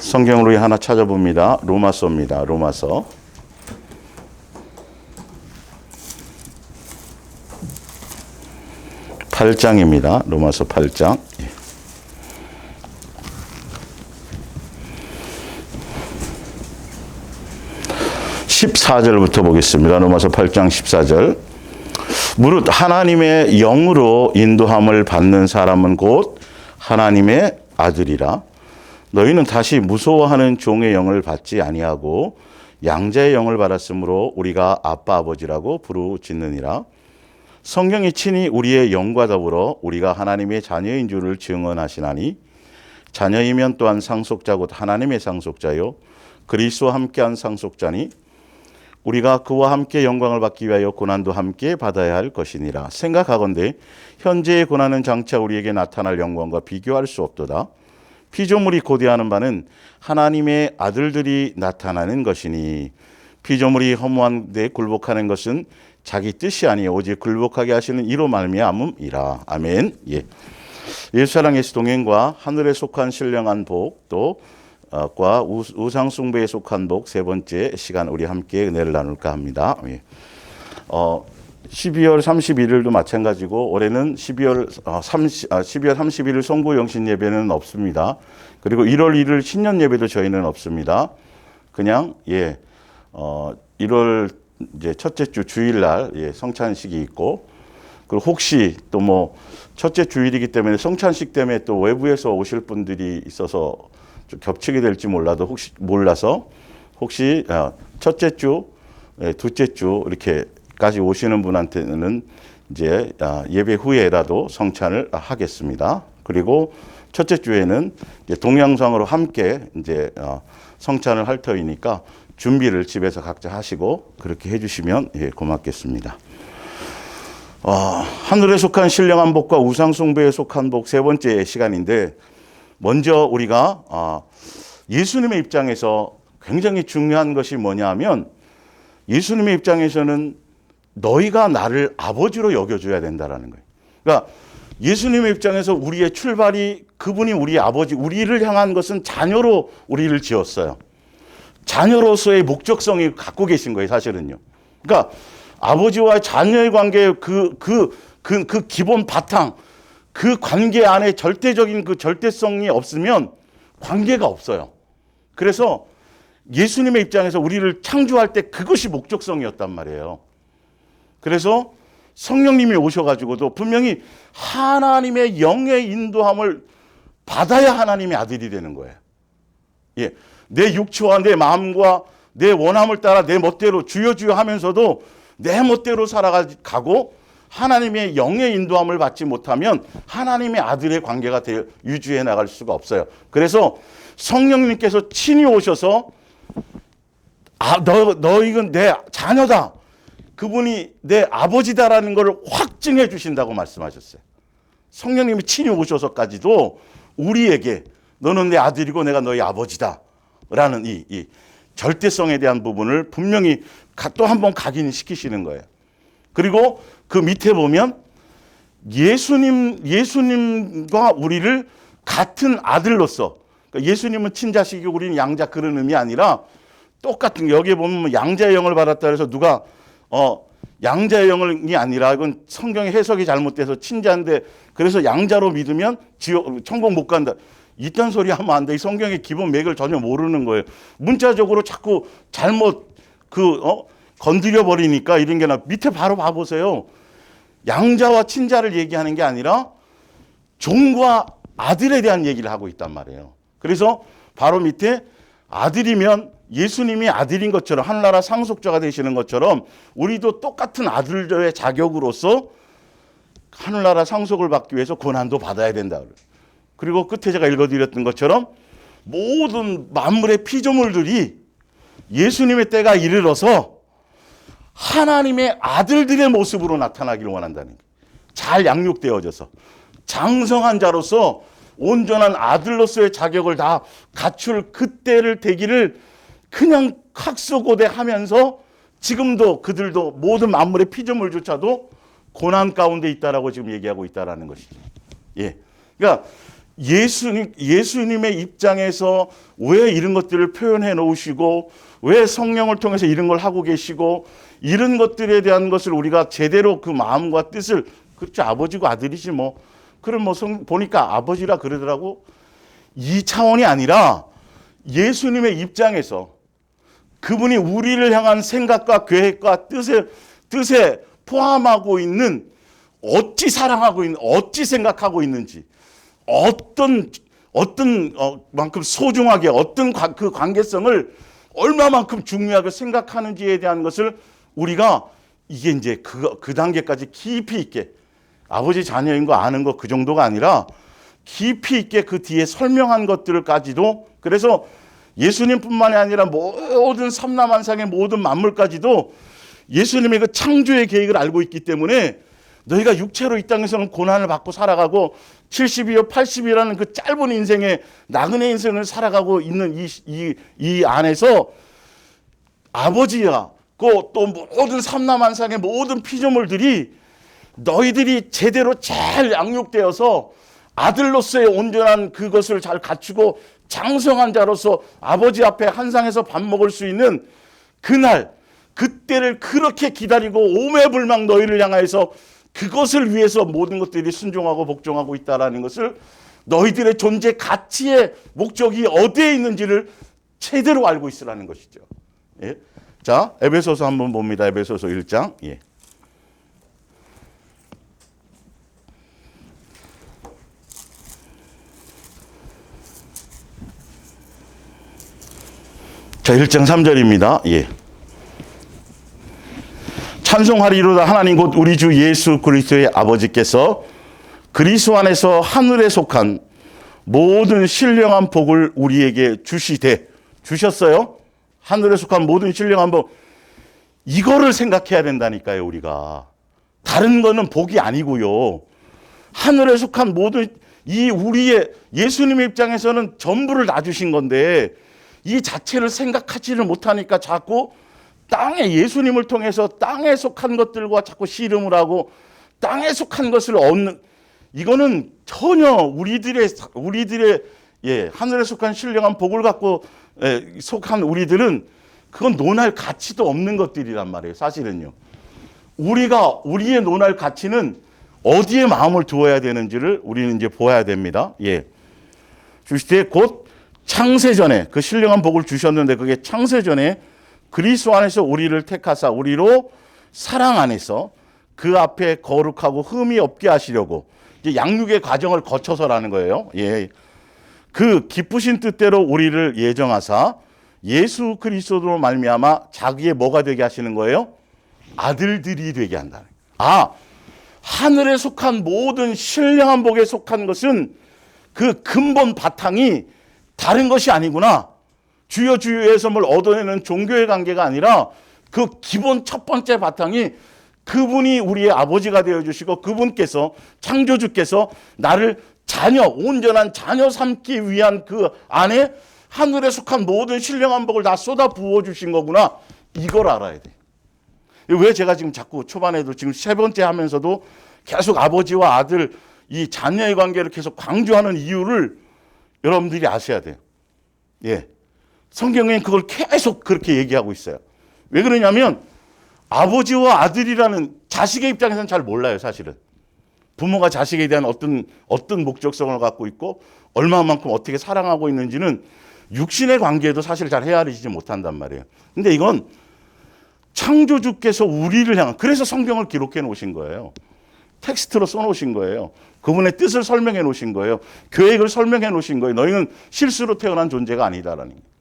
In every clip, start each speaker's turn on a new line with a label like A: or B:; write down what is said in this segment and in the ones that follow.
A: 성경으로 하나 찾아봅니다. 로마서입니다. 로마서 8장입니다. 로마서 8장. 14절부터 보겠습니다. 로마서 8장 14절. 무릇 하나님의 영으로 인도함을 받는 사람은 곧 하나님의 아들이라. 너희는 다시 무서워하는 종의 영을 받지 아니하고 양자의 영을 받았으므로 우리가 아빠 아버지라고 부르짖느니라. 성경이 친히 우리의 영과 더불어 우리가 하나님의 자녀인 줄을 증언하시나니 자녀이면 또한 상속자 곧 하나님의 상속자요 그리스도와 함께한 상속자니 우리가 그와 함께 영광을 받기 위하여 고난도 함께 받아야 할 것이니라. 생각하건대 현재의 고난은 장차 우리에게 나타날 영광과 비교할 수 없도다. 피조물이 고대하는 바는 하나님의 아들들이 나타나는 것이니 피조물이 허무한 데 굴복하는 것은 자기 뜻이 아니요 오직 굴복하게 하시는 이로 말미암음이라. 아멘. 예. 예수사랑 예수 동행과 하늘에 속한 신령한 복 또 과 우상 숭배에 속한 복 세 번째 시간 우리 함께 은혜를 나눌까 합니다. 예. 12월 31일도 마찬가지고 올해는 12월 31일 송구 영신 예배는 없습니다. 그리고 1월 1일 신년 예배도 저희는 없습니다. 그냥 1월 이제 첫째 주 주일날 성찬식이 있고 그리고 혹시 또 뭐 첫째 주일이기 때문에 성찬식 때문에 또 외부에서 오실 분들이 있어서 좀 겹치게 될지 몰라서 혹시 첫째 주, 둘째 주 이렇게까지 오시는 분한테는 이제 예배 후에라도 성찬을 하겠습니다. 그리고 첫째 주에는 이제 동영상으로 함께 이제 성찬을 할 터이니까 준비를 집에서 각자 하시고 그렇게 해주시면 고맙겠습니다. 하늘에 속한 신령한 복과 우상 숭배에 속한 복 세 번째 시간인데 먼저 우리가 예수님의 입장에서 굉장히 중요한 것이 뭐냐 하면 예수님의 입장에서는 너희가 나를 아버지로 여겨줘야 된다라는 거예요. 그러니까 예수님의 입장에서 우리의 출발이 그분이 우리의 아버지, 우리를 향한 것은 자녀로 우리를 지었어요. 자녀로서의 목적성이 갖고 계신 거예요, 사실은요. 그러니까 아버지와 자녀의 관계의 그 기본 바탕, 그 관계 안에 절대적인 그 절대성이 없으면 관계가 없어요. 그래서 예수님의 입장에서 우리를 창조할 때 그것이 목적성이었단 말이에요. 그래서 성령님이 오셔가지고도 분명히 하나님의 영의 인도함을 받아야 하나님의 아들이 되는 거예요. 예, 내 육체와 내 마음과 내 원함을 따라 내 멋대로 주여 주여 하면서도 내 멋대로 살아가고 하나님의 영의 인도함을 받지 못하면 하나님의 아들의 관계가 유지해 나갈 수가 없어요. 그래서 성령님께서 친히 오셔서 너희는 내 자녀다. 그분이 내 아버지다라는 것을 확증해 주신다고 말씀하셨어요. 성령님이 친히 오셔서까지도 우리에게 너는 내 아들이고 내가 너희 아버지다. 라는 이 절대성에 대한 부분을 분명히 또 한 번 각인시키시는 거예요. 그리고 그 밑에 보면 예수님과 우리를 같은 아들로서 그러니까 예수님은 친자식이고 우리는 양자 그런 의미 아니라 똑같은 여기에 보면 양자의 영을 받았다 해서 누가 양자의 영이 아니라 이건 성경의 해석이 잘못돼서 친자인데 그래서 양자로 믿으면 천국 못 간다. 이딴 소리 하면 안 돼. 이 성경의 기본 맥을 전혀 모르는 거예요. 문자적으로 자꾸 잘못 건드려 버리니까 이런 게 밑에 바로 봐보세요. 양자와 친자를 얘기하는 게 아니라 종과 아들에 대한 얘기를 하고 있단 말이에요. 그래서 바로 밑에 아들이면 예수님이 아들인 것처럼 하늘나라 상속자가 되시는 것처럼 우리도 똑같은 아들들의 자격으로서 하늘나라 상속을 받기 위해서 고난도 받아야 된다. 그리고 끝에 제가 읽어드렸던 것처럼 모든 만물의 피조물들이 예수님의 때가 이르러서 하나님의 아들들의 모습으로 나타나기를 원한다는 거예요. 잘 양육되어져서 장성한 자로서 온전한 아들로서의 자격을 다 갖출 그때를 되기를 그냥 학수고대하면서 지금도 그들도 모든 만물의 피조물조차도 고난 가운데 있다라고 지금 얘기하고 있다라는 것이죠. 예, 그러니까 예수님의 입장에서 왜 이런 것들을 표현해 놓으시고 왜 성령을 통해서 이런 걸 하고 계시고 이런 것들에 대한 것을 우리가 제대로 그 마음과 뜻을 그렇죠. 아버지고 아들이지 뭐. 그럼 뭐 보니까 아버지라 그러더라고. 이 차원이 아니라 예수님의 입장에서 그분이 우리를 향한 생각과 계획과 뜻에 포함하고 있는 어찌 사랑하고 있는, 어찌 생각하고 있는지, 어떤 만큼 소중하게 어떤 그 관계성을 얼마만큼 중요하게 생각하는지에 대한 것을 우리가 이게 이제 그 단계까지 깊이 있게 아버지 자녀인 거 아는 거 그 정도가 아니라 깊이 있게 그 뒤에 설명한 것들까지도 그래서 예수님뿐만이 아니라 모든 삼라만상의 모든 만물까지도 예수님의 그 창조의 계획을 알고 있기 때문에 너희가 육체로 이 땅에서는 고난을 받고 살아가고 70이요 80이라는 그 짧은 인생에 나그네 인생을 살아가고 있는 이 안에서 아버지야 또 모든 삼라만상의 모든 피조물들이 너희들이 제대로 잘 양육되어서 아들로서의 온전한 그것을 잘 갖추고 장성한 자로서 아버지 앞에 한 상에서 밥 먹을 수 있는 그날 그때를 그렇게 기다리고 오매불망 너희를 향하여서 그것을 위해서 모든 것들이 순종하고 복종하고 있다라는 것을 너희들의 존재 가치의 목적이 어디에 있는지를 제대로 알고 있으라는 것이죠. 예. 자, 에베소서 한번 봅니다. 에베소서 1장. 예. 자, 1장 3절입니다. 예. 찬송하리로다 하나님 곧 우리 주 예수 그리스도의 아버지께서 그리스도 안에서 하늘에 속한 모든 신령한 복을 우리에게 주셨어요. 하늘에 속한 모든 신령한 복. 이거를 생각해야 된다니까요, 우리가. 다른 거는 복이 아니고요. 하늘에 속한 모든 우리의 예수님의 입장에서는 전부를 다 주신 건데 이 자체를 생각하지를 못하니까 자꾸 땅에 예수님을 통해서 땅에 속한 것들과 자꾸 씨름을 하고 땅에 속한 것을 얻는 이거는 전혀 우리들의 하늘에 속한 신령한 복을 갖고 속한 우리들은 그건 논할 가치도 없는 것들이란 말이에요. 사실은요. 우리의 논할 가치는 어디에 마음을 두어야 되는지를 우리는 이제 보아야 됩니다. 예. 주실 때 곧 창세전에 그 신령한 복을 주셨는데 그게 창세전에 그리스도 안에서 우리를 택하사 우리로 사랑 안에서 그 앞에 거룩하고 흠이 없게 하시려고 이제 양육의 과정을 거쳐서라는 거예요. 예. 그 기쁘신 뜻대로 우리를 예정하사 예수 그리스도로 말미암아 자기의 뭐가 되게 하시는 거예요? 아들들이 되게 한다는 거예요. 하늘에 속한 모든 신령한 복에 속한 것은 그 근본 바탕이 다른 것이 아니구나. 주여 주여에서 뭘 얻어내는 종교의 관계가 아니라 그 기본 첫 번째 바탕이 그분이 우리의 아버지가 되어주시고 그분께서 창조주께서 나를 온전한 자녀 삼기 위한 그 안에 하늘에 속한 모든 신령한 복을 다 쏟아 부어주신 거구나. 이걸 알아야 돼. 왜 제가 지금 자꾸 초반에도 지금 세 번째 하면서도 계속 아버지와 아들 이 자녀의 관계를 계속 강조하는 이유를 여러분들이 아셔야 돼요. 예. 성경엔 그걸 계속 그렇게 얘기하고 있어요. 왜 그러냐면 아버지와 아들이라는 자식의 입장에서는 잘 몰라요, 사실은. 부모가 자식에 대한 어떤 목적성을 갖고 있고 얼마만큼 어떻게 사랑하고 있는지는 육신의 관계에도 사실 잘 헤아리지 못한단 말이에요. 근데 이건 창조주께서 우리를 향한 그래서 성경을 기록해 놓으신 거예요. 텍스트로 써놓으신 거예요. 그분의 뜻을 설명해 놓으신 거예요. 계획을 설명해 놓으신 거예요. 너희는 실수로 태어난 존재가 아니다라는 거예요.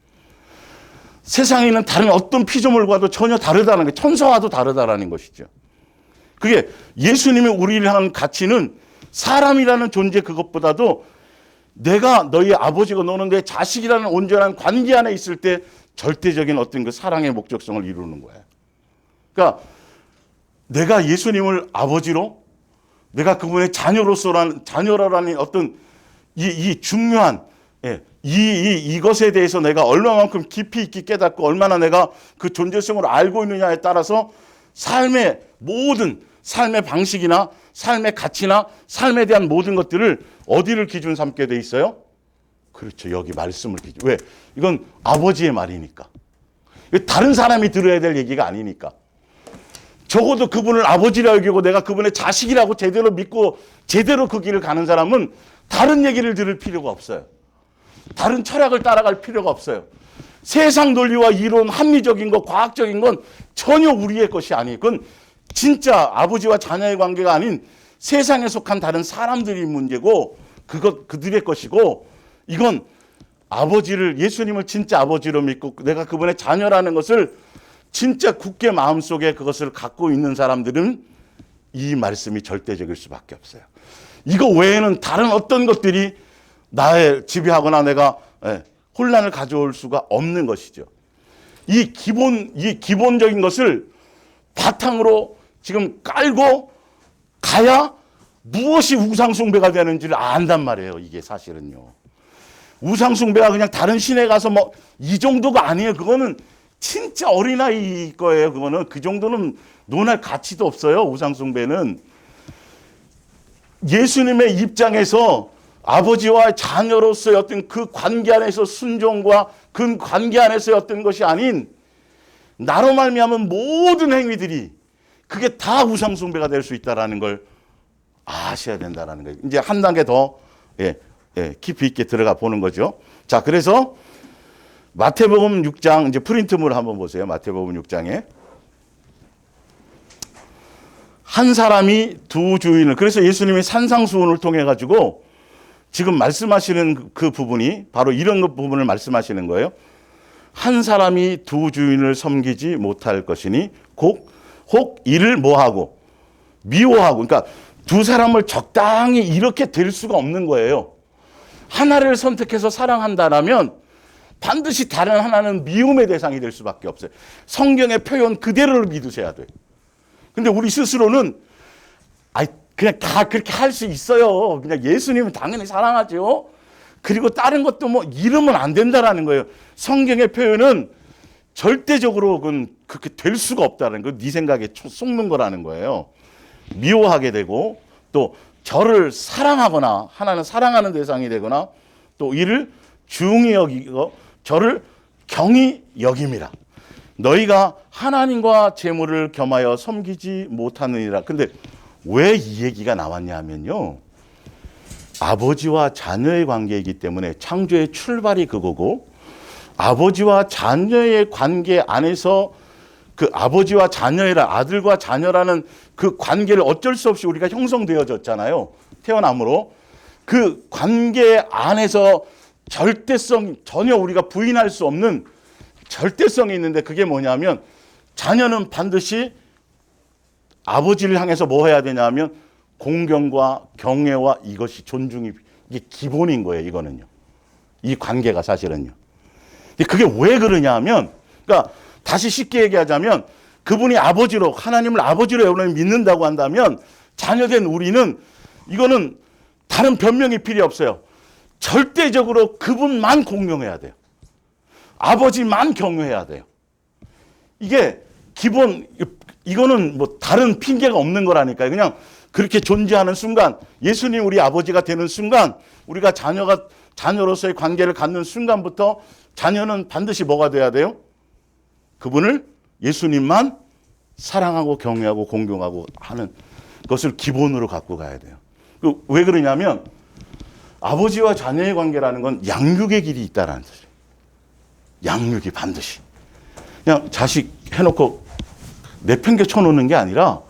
A: 세상에 있는 다른 어떤 피조물과도 전혀 다르다는 게 천사와도 다르다라는 것이죠. 그게 예수님이 우리를 향한 가치는 사람이라는 존재 그것보다도 내가 너희 아버지고 너는 내 자식이라는 온전한 관계 안에 있을 때 절대적인 어떤 그 사랑의 목적성을 이루는 거예요. 그러니까 내가 예수님을 아버지로 내가 그분의 자녀라는 어떤 이 중요한 이것에 대해서 내가 얼마만큼 깊이 있게 깨닫고 얼마나 내가 그 존재성을 알고 있느냐에 따라서 삶의 모든 삶의 방식이나 삶의 가치나 삶에 대한 모든 것들을 어디를 기준 삼게 돼 있어요? 그렇죠. 여기 말씀을 기준. 왜? 이건 아버지의 말이니까. 다른 사람이 들어야 될 얘기가 아니니까. 적어도 그분을 아버지라 여기고 내가 그분의 자식이라고 제대로 믿고 제대로 그 길을 가는 사람은 다른 얘기를 들을 필요가 없어요. 다른 철학을 따라갈 필요가 없어요. 세상 논리와 이론, 합리적인 것, 과학적인 건 전혀 우리의 것이 아니에요. 그건 진짜 아버지와 자녀의 관계가 아닌 세상에 속한 다른 사람들이 문제고 그들의 것이고, 이건 아버지를, 예수님을 진짜 아버지로 믿고 내가 그분의 자녀라는 것을 진짜 굳게 마음속에 그것을 갖고 있는 사람들은 이 말씀이 절대적일 수밖에 없어요. 이거 외에는 다른 어떤 것들이 나의 지배하거나 내가 혼란을 가져올 수가 없는 것이죠. 이 기본적인 것을 바탕으로 지금 깔고 가야 무엇이 우상숭배가 되는지를 안단 말이에요. 이게 사실은요. 우상숭배가 그냥 다른 신에 가서 뭐 이 정도가 아니에요. 그거는 진짜 어린아이 거예요. 그거는 그 정도는 논할 가치도 없어요. 우상숭배는. 예수님의 입장에서 아버지와 자녀로서의 어떤 그 관계 안에서 순종과 그 관계 안에서의 어떤 것이 아닌 나로 말미암은 모든 행위들이 그게 다 우상숭배가 될 수 있다라는 걸 아셔야 된다라는 거예요. 이제 한 단계 더 깊이 있게 들어가 보는 거죠. 자, 그래서 마태복음 6장 이제 프린트물 한번 보세요. 마태복음 6장에 한 사람이 두 주인을, 그래서 예수님이 산상수훈을 통해 가지고 지금 말씀하시는 그 부분이 바로 이런 부분을 말씀하시는 거예요. 한 사람이 두 주인을 섬기지 못할 것이니 혹 이를 뭐하고 미워하고, 그러니까 두 사람을 적당히 이렇게 될 수가 없는 거예요. 하나를 선택해서 사랑한다라면 반드시 다른 하나는 미움의 대상이 될 수밖에 없어요. 성경의 표현 그대로를 믿으셔야 돼요. 근데 우리 스스로는 그냥 다 그렇게 할 수 있어요. 그냥 예수님은 당연히 사랑하죠. 그리고 다른 것도 뭐 이러면 안 된다라는 거예요. 성경의 표현은 절대적으로 그건 그렇게 될 수가 없다는 거. 네 생각에 속는 거라는 거예요. 미워하게 되고 또 저를 사랑하거나 하나는 사랑하는 대상이 되거나 또 이를 중히 여기고 저를 경히 여김이라. 너희가 하나님과 재물을 겸하여 섬기지 못하느니라. 근데 왜 이 얘기가 나왔냐 하면요. 아버지와 자녀의 관계이기 때문에 창조의 출발이 그거고, 아버지와 자녀의 관계 안에서 그 아버지와 자녀라, 아들과 자녀라는 그 관계를 어쩔 수 없이 우리가 형성되어졌잖아요. 태어남으로. 그 관계 안에서 절대성, 전혀 우리가 부인할 수 없는 절대성이 있는데, 그게 뭐냐면 자녀는 반드시 아버지를 향해서 뭐 해야 되냐면 공경과 경외와 이것이 존중이, 이게 기본인 거예요. 이거는요. 이 관계가 사실은요. 그게 왜 그러냐 하면, 그러니까 다시 쉽게 얘기하자면 그분이 아버지로, 하나님을 아버지로 여러분이 믿는다고 한다면 자녀된 우리는 이거는 다른 변명이 필요 없어요. 절대적으로 그분만 공경해야 돼요. 아버지만 경외해야 돼요. 이게 기본, 이거는 뭐 다른 핑계가 없는 거라니까요. 그냥 그렇게 존재하는 순간, 예수님 우리 아버지가 되는 순간, 우리가 자녀로서의 관계를 갖는 순간부터 자녀는 반드시 뭐가 돼야 돼요? 그분을, 예수님만 사랑하고 경외하고 공경하고 하는 것을 기본으로 갖고 가야 돼요. 왜 그러냐면 아버지와 자녀의 관계라는 건 양육의 길이 있다라는 뜻이에요. 양육이 반드시. 그냥 자식 해놓고 내팽개 쳐놓는 게 아니라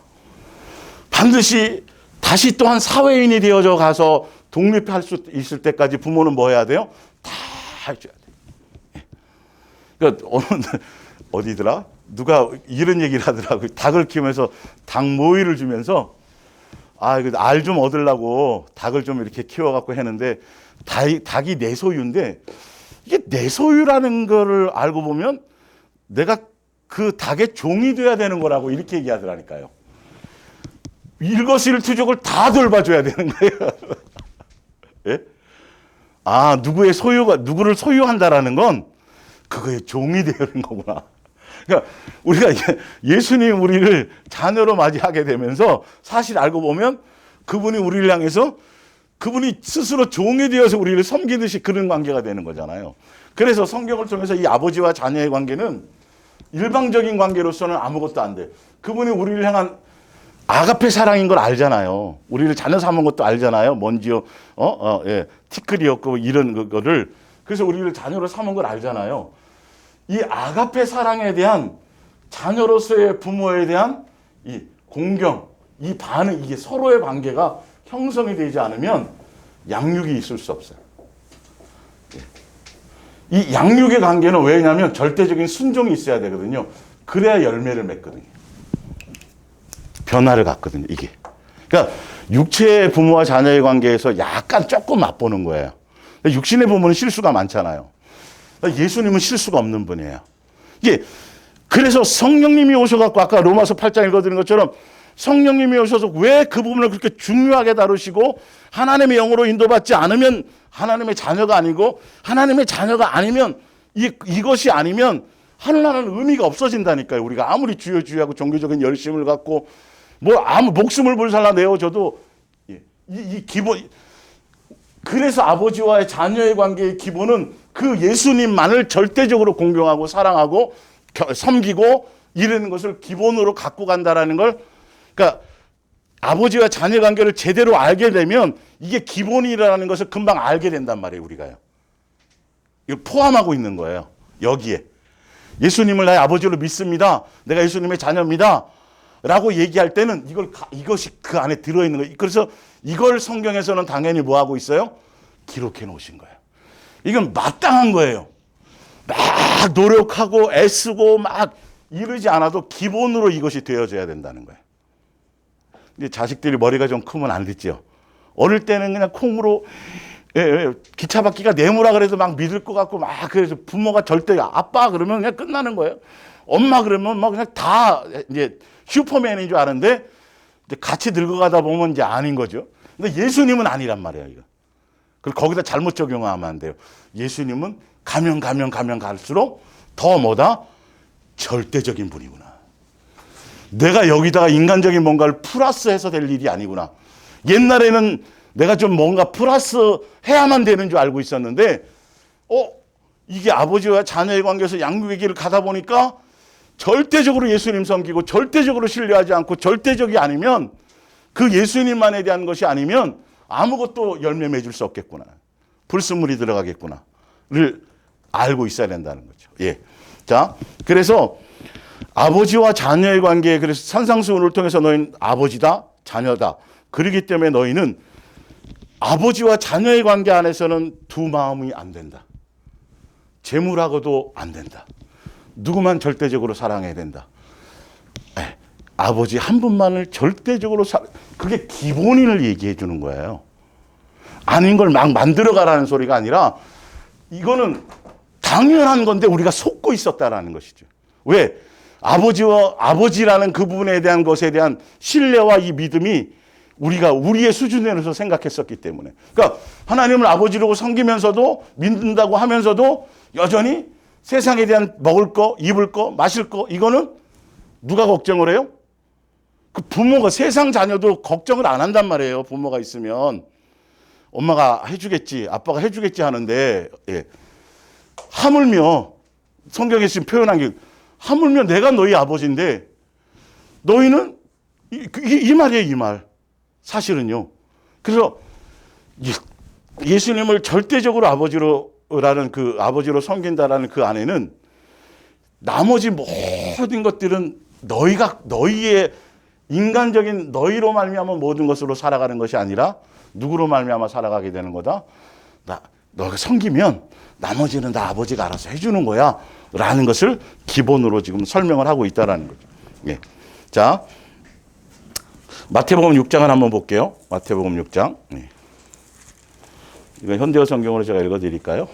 A: 반드시 다시 또한 사회인이 되어져 가서 독립할 수 있을 때까지 부모는 뭐 해야 돼요? 다 해줘야 돼요. 그러니까 어디더라? 누가 이런 얘기를 하더라고요. 닭을 키우면서 닭 모이를 주면서 알 좀 얻으려고 닭을 좀 이렇게 키워갖고 했는데 닭이 내 소유인데, 이게 내 소유라는 거를 알고 보면 내가 그 닭의 종이 돼야 되는 거라고 이렇게 얘기하더라니까요. 일거수일투족을 다 돌봐줘야 되는 거예요. 예? 누구를 소유한다라는 건 그거의 종이 되는 거구나. 그러니까 우리가 예수님 우리를 자녀로 맞이하게 되면서 사실 알고 보면 그분이 우리를 향해서 그분이 스스로 종이 되어서 우리를 섬기듯이 그런 관계가 되는 거잖아요. 그래서 성경을 통해서 이 아버지와 자녀의 관계는 일방적인 관계로서는 아무것도 안 돼. 그분이 우리를 향한 아가페 사랑인 걸 알잖아요. 우리를 자녀 삼은 것도 알잖아요. 먼지요, 예, 티끌이었고 이런 거를. 그래서 우리를 자녀로 삼은 걸 알잖아요. 이 아가페 사랑에 대한 자녀로서의 부모에 대한 이 공경, 이 반응, 이게 서로의 관계가 형성이 되지 않으면 양육이 있을 수 없어요. 이 양육의 관계는 왜냐하면 절대적인 순종이 있어야 되거든요. 그래야 열매를 맺거든요. 변화를 갖거든요, 이게. 그러니까 육체의 부모와 자녀의 관계에서 약간 조금 맛보는 거예요. 육신의 부모는 실수가 많잖아요. 예수님은 실수가 없는 분이에요. 이게 그래서 성령님이 오셔갖고 아까 로마서 8장 읽어드린 것처럼 성령님이 오셔서 왜 그 부분을 그렇게 중요하게 다루시고 하나님의 영으로 인도받지 않으면 하나님의 자녀가 아니고 하나님의 자녀가 아니면 이것이 아니면 하나는 의미가 없어진다니까요. 우리가 아무리 주여주여하고 종교적인 열심을 갖고 뭐 아무 목숨을 불살라 내어줘도 이 기본. 그래서 아버지와의 자녀의 관계의 기본은 그 예수님만을 절대적으로 공경하고 사랑하고 섬기고 이러는 것을 기본으로 갖고 간다라는 걸, 그러니까 아버지와 자녀 관계를 제대로 알게 되면 이게 기본이라는 것을 금방 알게 된단 말이에요, 우리가요. 이걸 포함하고 있는 거예요, 여기에. 예수님을 나의 아버지로 믿습니다. 내가 예수님의 자녀입니다. 라고 얘기할 때는 이것이 그 안에 들어있는 거예요. 그래서 이걸 성경에서는 당연히 뭐 하고 있어요? 기록해 놓으신 거예요. 이건 마땅한 거예요. 막 노력하고 애쓰고 막 이러지 않아도 기본으로 이것이 되어져야 된다는 거예요. 근데 자식들이 머리가 좀 크면 안 듣죠. 어릴 때는 그냥 콩으로 기차 바퀴가 네모라 그래도 막 믿을 것 같고 막 그래서 부모가 절대 아빠 그러면 그냥 끝나는 거예요. 엄마 그러면 막 그냥 다 이제 슈퍼맨인 줄 아는데 이제 같이 늙어가다 보면 이제 아닌 거죠. 근데 예수님은 아니란 말이에요, 이거. 그리고 거기다 잘못 적용하면 안 돼요. 예수님은 가면 갈수록 더 뭐다? 절대적인 분이구나. 내가 여기다가 인간적인 뭔가를 플러스해서 될 일이 아니구나. 옛날에는 내가 좀 뭔가 플러스 해야만 되는 줄 알고 있었는데, 이게 아버지와 자녀의 관계에서 양육의 길을 가다 보니까 절대적으로 예수님 섬기고 절대적으로 신뢰하지 않고 절대적이 아니면 그 예수님만에 대한 것이 아니면 아무것도 열매 맺을 수 없겠구나. 불순물이 들어가겠구나를 알고 있어야 된다는 거죠. 예. 자, 그래서 아버지와 자녀의 관계에 그래서 산상수훈을 통해서 너희는 아버지다, 자녀다. 그렇기 때문에 너희는 아버지와 자녀의 관계 안에서는 두 마음이 안 된다. 재물하고도 안 된다. 누구만 절대적으로 사랑해야 된다. 아버지 한 분만을 절대적으로 그게 기본인을 얘기해 주는 거예요. 아닌 걸 막 만들어가라는 소리가 아니라 이거는 당연한 건데 우리가 속고 있었다라는 것이죠. 왜? 아버지라는 그 부분에 대한 것에 대한 신뢰와 이 믿음이 우리가 우리의 수준에서 생각했었기 때문에. 그러니까 하나님을 아버지로 섬기면서도 믿는다고 하면서도 여전히 세상에 대한 먹을 거, 입을 거, 마실 거 이거는 누가 걱정을 해요? 그 부모가 세상 자녀도 걱정을 안 한단 말이에요. 부모가 있으면 엄마가 해주겠지, 아빠가 해주겠지 하는데 하물며 성경에 지금 표현한 게 하물며 내가 너희 아버지인데 너희는 이 말이에요, 이 말. 사실은요. 그래서 예수님을 절대적으로 아버지로라는 그 아버지로 섬긴다라는 그 안에는 나머지 모든 것들은 너희의 인간적인 너희로 말미암아 모든 것으로 살아가는 것이 아니라 누구로 말미암아 살아가게 되는 거다. 너가 섬기면 나머지는 다 아버지가 알아서 해주는 거야. 라는 것을 기본으로 지금 설명을 하고 있다라는 거죠. 예. 자, 마태복음 6장을 한번 볼게요. 마태복음 6장. 예. 이건 현대어 성경으로 제가 읽어드릴까요?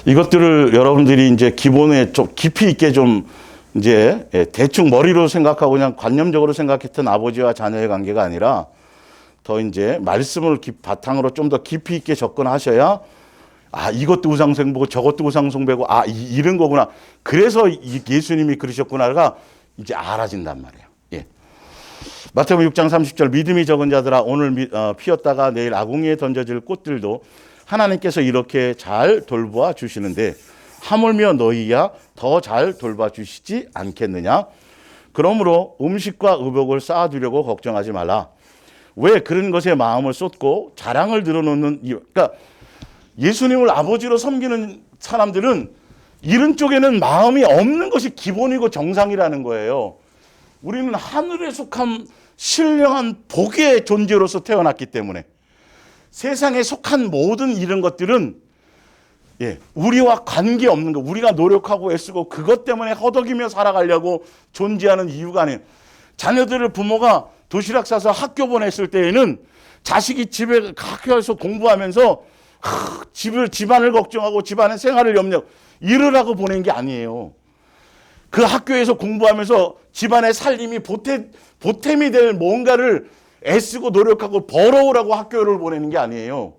A: 이것들을 여러분들이 이제 기본에 좀 깊이 있게 좀 이제 대충 머리로 생각하고 그냥 관념적으로 생각했던 아버지와 자녀의 관계가 아니라 더 이제 말씀을 바탕으로 좀 더 깊이 있게 접근하셔야 아, 이것도 우상숭배고 저것도 우상숭배고, 아, 이런 거구나. 그래서 예수님이 그러셨구나가 이제 알아진단 말이에요. 예. 마태복음 6장 30절, 믿음이 적은 자들아, 오늘 피었다가 내일 아궁이에 던져질 꽃들도 하나님께서 이렇게 잘 돌보아 주시는데 하물며 너희야 더 잘 돌봐 주시지 않겠느냐? 그러므로 음식과 의복을 쌓아두려고 걱정하지 말라. 왜 그런 것에 마음을 쏟고 자랑을 늘어놓는 이유? 그러니까 예수님을 아버지로 섬기는 사람들은 이런 쪽에는 마음이 없는 것이 기본이고 정상이라는 거예요. 우리는 하늘에 속한 신령한 복의 존재로서 태어났기 때문에 세상에 속한 모든 이런 것들은 우리와 관계없는 거, 우리가 노력하고 애쓰고 그것 때문에 허덕이며 살아가려고 존재하는 이유가 아니에요. 자녀들을 부모가 도시락 싸서 학교 보냈을 때에는 자식이 집에 학교에서 공부하면서 집안을 걱정하고 집안의 생활을 염려, 이러라고 보낸 게 아니에요. 그 학교에서 공부하면서 집안의 살림이 보탬이 될 뭔가를 애쓰고 노력하고 벌어오라고 학교를 보내는 게 아니에요.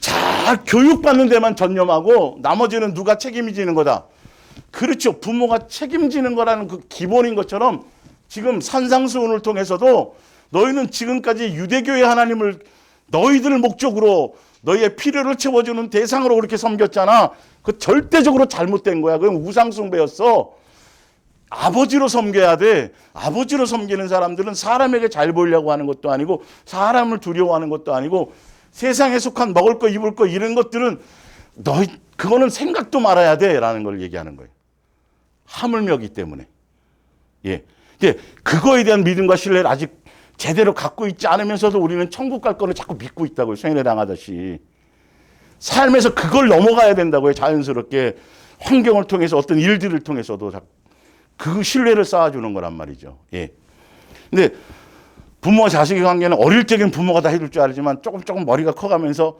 A: 잘 교육받는 데만 전념하고 나머지는 누가 책임지는 거다. 그렇죠. 부모가 책임지는 거라는 그 기본인 것처럼 지금 산상수훈을 통해서도 너희는 지금까지 유대교의 하나님을 너희들 목적으로 너희의 필요를 채워주는 대상으로 그렇게 섬겼잖아. 그 절대적으로 잘못된 거야. 그건 우상숭배였어. 아버지로 섬겨야 돼. 아버지로 섬기는 사람들은 사람에게 잘 보이려고 하는 것도 아니고 사람을 두려워하는 것도 아니고 세상에 속한 먹을 거 입을 거 이런 것들은 그거는 생각도 말아야 돼 라는 걸 얘기하는 거예요. 하물며기 때문에. 예. 그거에 대한 믿음과 신뢰를 아직 제대로 갖고 있지 않으면서도 우리는 천국 갈 거를 자꾸 믿고 있다고요. 세뇌 당하듯이. 삶에서 그걸 넘어가야 된다고요. 자연스럽게 환경을 통해서 어떤 일들을 통해서도 그 신뢰를 쌓아주는 거란 말이죠. 예. 근데 부모와 자식의 관계는 어릴 적엔 부모가 다 해줄 줄 알지만 조금 머리가 커가면서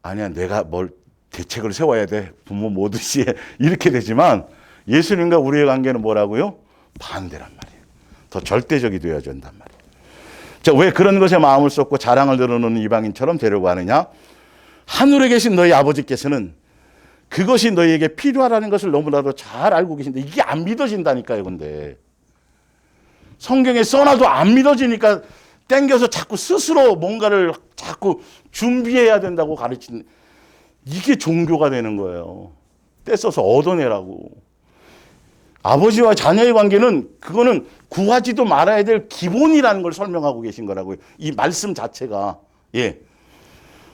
A: 아니야, 내가 뭘 대책을 세워야 돼. 부모 모두시 이렇게 되지만 예수님과 우리의 관계는 뭐라고요? 반대란 말이에요. 더 절대적이 되어야 된단 말이에요. 자, 왜 그런 것에 마음을 쏟고 자랑을 늘어놓는 이방인처럼 되려고 하느냐? 하늘에 계신 너희 아버지께서는 그것이 너희에게 필요하다는 것을 너무나도 잘 알고 계신데 이게 안 믿어진다니까요. 근데 성경에 써놔도 안 믿어지니까 땡겨서 자꾸 스스로 뭔가를 자꾸 준비해야 된다고 가르치는, 이게 종교가 되는 거예요. 떼써서 얻어내라고. 아버지와 자녀의 관계는 그거는 구하지도 말아야 될 기본이라는 걸 설명하고 계신 거라고요. 이 말씀 자체가. 예.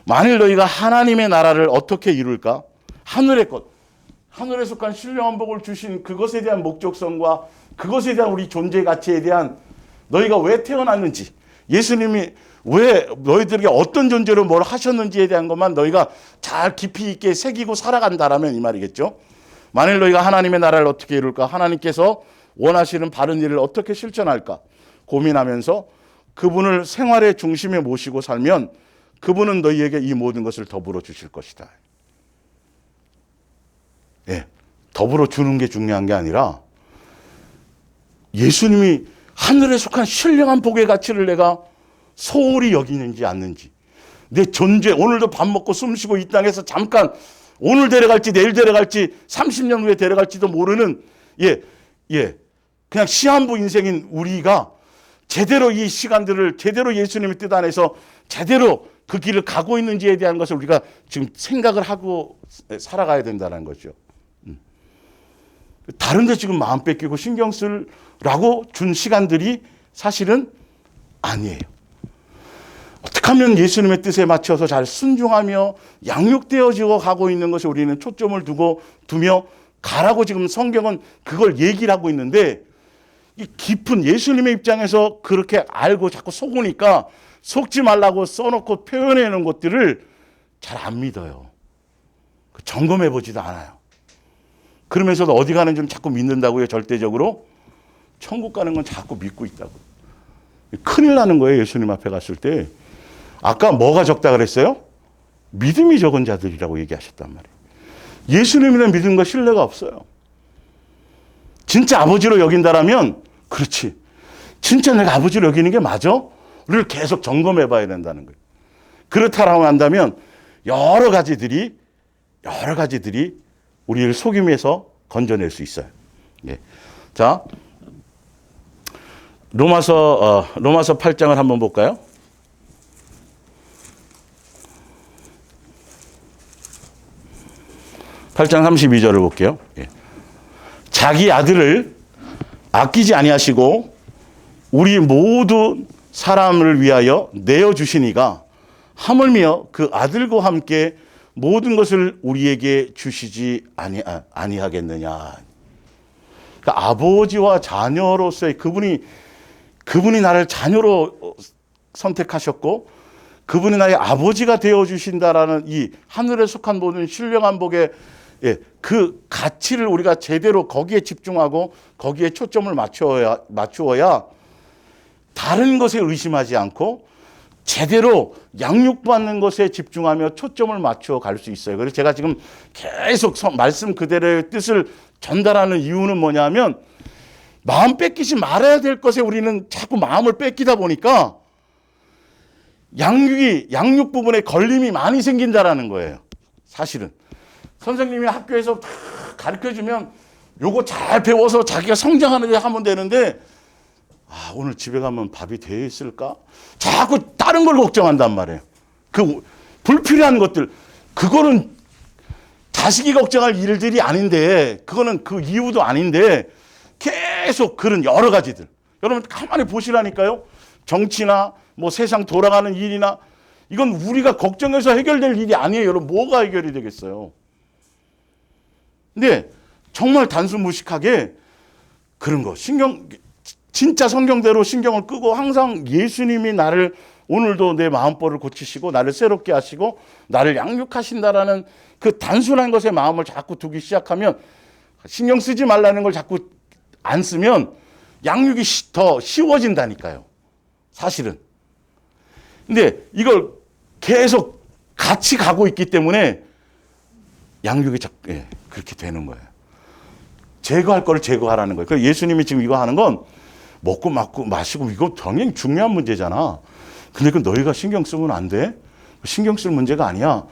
A: 만일 너희가 하나님의 나라를 어떻게 이룰까? 하늘의 것, 하늘에 속한 신령한 복을 주신 그것에 대한 목적성과 그것에 대한 우리 존재 가치에 대한 너희가 왜 태어났는지, 예수님이 왜 너희들에게 어떤 존재로 뭘 하셨는지에 대한 것만 너희가 잘 깊이 있게 새기고 살아간다라면 이 말이겠죠. 만일 너희가 하나님의 나라를 어떻게 이룰까? 하나님께서 원하시는 바른 일을 어떻게 실천할까? 고민하면서 그분을 생활의 중심에 모시고 살면 그분은 너희에게 이 모든 것을 더불어 주실 것이다. 예, 더불어 주는 게 중요한 게 아니라 예수님이 하늘에 속한 신령한 복의 가치를 내가 소홀히 여기는지 않는지, 내 존재, 오늘도 밥 먹고 숨 쉬고 이 땅에서 잠깐 오늘 데려갈지 내일 데려갈지 30년 후에 데려갈지도 모르는 그냥 시한부 인생인 우리가 제대로 이 시간들을 제대로 예수님의 뜻 안에서 제대로 그 길을 가고 있는지에 대한 것을 우리가 지금 생각을 하고 살아가야 된다는 거죠. 다른 데 지금 마음 뺏기고 신경 쓰라고 준 시간들이 사실은 아니에요. 어떻게 하면 예수님의 뜻에 맞춰서 잘 순종하며 양육되어지고 가고 있는 것에 우리는 초점을 두며 가라고 지금 성경은 그걸 얘기를 하고 있는데, 이 깊은 예수님의 입장에서 그렇게 알고 자꾸 속으니까 속지 말라고 써놓고 표현해 놓은 것들을 잘 안 믿어요. 점검해 보지도 않아요. 그러면서도 어디 가는 좀 자꾸 믿는다고요. 절대적으로 천국 가는 건 자꾸 믿고 있다고. 큰일 나는 거예요. 예수님 앞에 갔을 때. 아까 뭐가 적다 그랬어요? 믿음이 적은 자들이라고 얘기하셨단 말이에요. 예수님이라는 믿음과 신뢰가 없어요. 진짜 아버지로 여긴다라면 그렇지, 진짜 내가 아버지로 여기는 게 맞아? 를 계속 점검해 봐야 된다는 거예요. 그렇다라고 한다면 여러 가지들이 우리를 속임에서 건져낼 수 있어요. 예. 자, 로마서 8장을 한번 볼까요? (8장 32절을) 볼게요. 예. 자기 아들을 아끼지 아니하시고 우리 모든 사람을 위하여 내어주시니가 하물며 그 아들과 함께 모든 것을 우리에게 주시지 아니하겠느냐. 그러니까 아버지와 자녀로서의 그분이 나를 자녀로 선택하셨고 그분이 나의 아버지가 되어주신다라는 이 하늘에 속한 모든 신령한 복의 그 가치를 우리가 제대로 거기에 집중하고 거기에 초점을 맞추어야 다른 것에 의심하지 않고 제대로 양육받는 것에 집중하며 초점을 맞추어 갈 수 있어요. 그래서 제가 지금 계속 말씀 그대로의 뜻을 전달하는 이유는 뭐냐면 마음 뺏기지 말아야 될 것에 우리는 자꾸 마음을 뺏기다 보니까 양육 부분에 걸림이 많이 생긴다라는 거예요. 사실은. 선생님이 학교에서 다 가르쳐주면 요거 잘 배워서 자기가 성장하는 데 하면 되는데 오늘 집에 가면 밥이 되어 있을까? 자꾸 다른 걸 걱정한단 말이에요. 그 불필요한 것들. 그거는 자식이 걱정할 일들이 아닌데 그거는 그 이유도 아닌데 계속 그런 여러 가지들. 여러분 가만히 보시라니까요. 정치나 뭐 세상 돌아가는 일이나 이건 우리가 걱정해서 해결될 일이 아니에요. 여러분 뭐가 해결이 되겠어요. 근데 정말 단순무식하게 그런 거 진짜 성경대로 신경을 끄고 항상 예수님이 나를 오늘도 내 마음벌을 고치시고 나를 새롭게 하시고 나를 양육하신다라는 그 단순한 것에 마음을 자꾸 두기 시작하면 신경 쓰지 말라는 걸 자꾸 안 쓰면 양육이 더 쉬워진다니까요. 사실은. 근데 이걸 계속 같이 가고 있기 때문에 양육이 그렇게 되는 거예요. 제거할 걸 제거하라는 거예요. 그래서 예수님이 지금 이거 하는 건 먹고 마시고 이거 당연히 중요한 문제잖아. 근데 그 너희가 신경 쓰면 안 돼. 신경 쓸 문제가 아니야.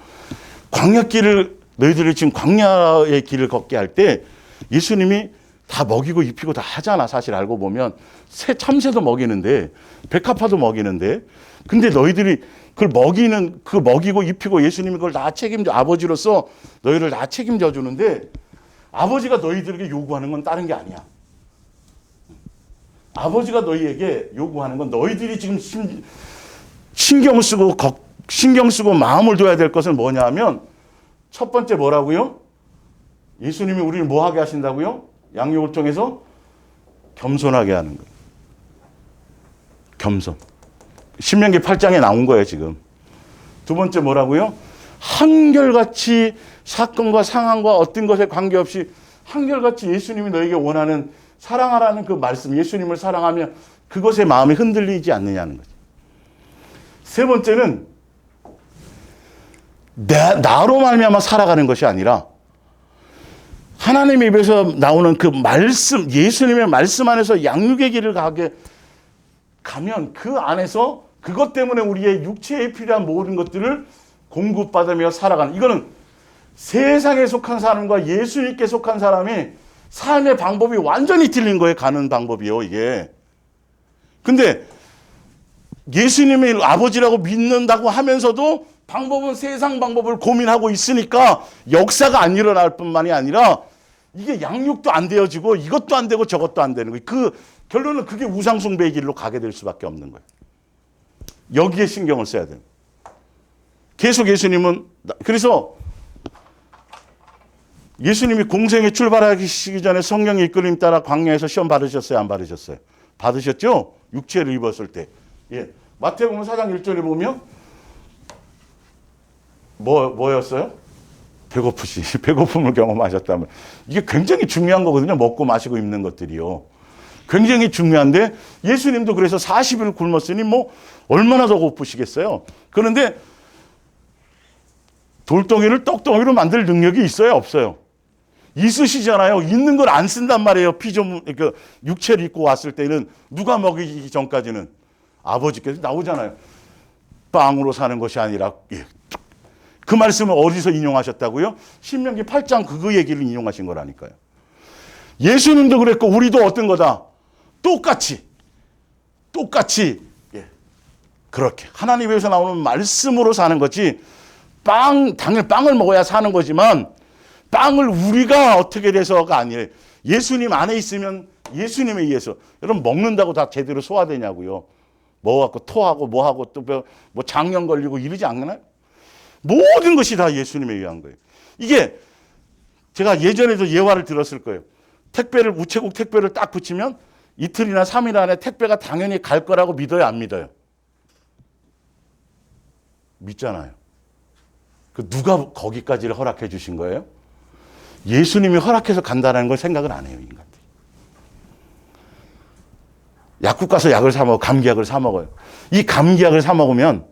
A: 광야길을 너희들이 지금 광야의 길을 걷게 할 때 예수님이 다 먹이고 입히고 다 하잖아. 사실 알고 보면 참새도 먹이는데 백합화도 먹이는데 근데 너희들이 그걸 먹이고 입히고 예수님이 그걸 다 아버지로서 너희를 다 책임져 주는데 아버지가 너희들에게 요구하는 건 다른 게 아니야. 아버지가 너희에게 요구하는 건 너희들이 지금 신경 쓰고 마음을 둬야 될 것은 뭐냐 하면 첫 번째 뭐라고요? 예수님이 우리를 뭐 하게 하신다고요? 양육을 통해서 겸손하게 하는 거예요. 겸손. 신명기 8장에 나온 거예요, 지금. 두 번째 뭐라고요? 한결같이 사건과 상황과 어떤 것에 관계없이 한결같이 예수님이 너에게 원하는 사랑하라는 그 말씀, 예수님을 사랑하면 그것에 마음이 흔들리지 않느냐는 거죠. 세 번째는 나로 말미암아 살아가는 것이 아니라 하나님의 입에서 나오는 그 말씀, 예수님의 말씀 안에서 양육의 길을 가면 그 안에서 그것 때문에 우리의 육체에 필요한 모든 것들을 공급받으며 살아가는, 이거는 세상에 속한 사람과 예수님께 속한 사람이 삶의 방법이 완전히 틀린 거예요. 가는 방법이요, 이게. 근데 예수님의 아버지라고 믿는다고 하면서도 방법은 세상 방법을 고민하고 있으니까 역사가 안 일어날 뿐만이 아니라 이게 양육도 안 되어지고 이것도 안 되고 저것도 안 되는 거예요. 그 결론은 그게 우상숭배의 길로 가게 될 수밖에 없는 거예요. 여기에 신경을 써야 돼요. 계속 예수님은, 그래서 예수님이 공생에 출발하시기 전에 성령의 이끌림 따라 광야에서 시험 받으셨어요? 안 받으셨어요? 받으셨죠? 육체를 입었을 때. 예. 마태복음 4장 1절에 보면 뭐였어요? 배고픔을 경험하셨다면. 이게 굉장히 중요한 거거든요. 먹고 마시고 입는 것들이요. 굉장히 중요한데 예수님도 그래서 40일 굶었으니 뭐 얼마나 더 고프시겠어요. 그런데 돌덩이를 떡덩이로 만들 능력이 있어요? 없어요? 있으시잖아요. 있는 걸 안 쓴단 말이에요. 육체를 입고 왔을 때는 누가 먹이기 전까지는 아버지께서 나오잖아요. 빵으로 사는 것이 아니라 그 말씀을 어디서 인용하셨다고요? 신명기 8장 그 얘기를 인용하신 거라니까요. 예수님도 그랬고 우리도 어떤 거다? 똑같이 그렇게 하나님에서 나오는 말씀으로 사는 거지. 당연히 빵을 먹어야 사는 거지만 빵을 우리가 어떻게 돼서가 아니에요. 예수님 안에 있으면 예수님에 의해서. 여러분 먹는다고 다 제대로 소화되냐고요. 먹어갖고 토하고 뭐하고 또 뭐 장염 걸리고 이러지 않나요? 모든 것이 다 예수님에 의한 거예요. 이게 제가 예전에도 예화를 들었을 거예요. 우체국 택배를 딱 붙이면 이틀이나 3일 안에 택배가 당연히 갈 거라고 믿어요, 안 믿어요? 믿잖아요. 누가 거기까지를 허락해 주신 거예요? 예수님이 허락해서 간다는 걸 생각을 안 해요, 인간들이. 약국 가서 약을 사 먹어, 감기약을 사 먹어요. 이 감기약을 사 먹으면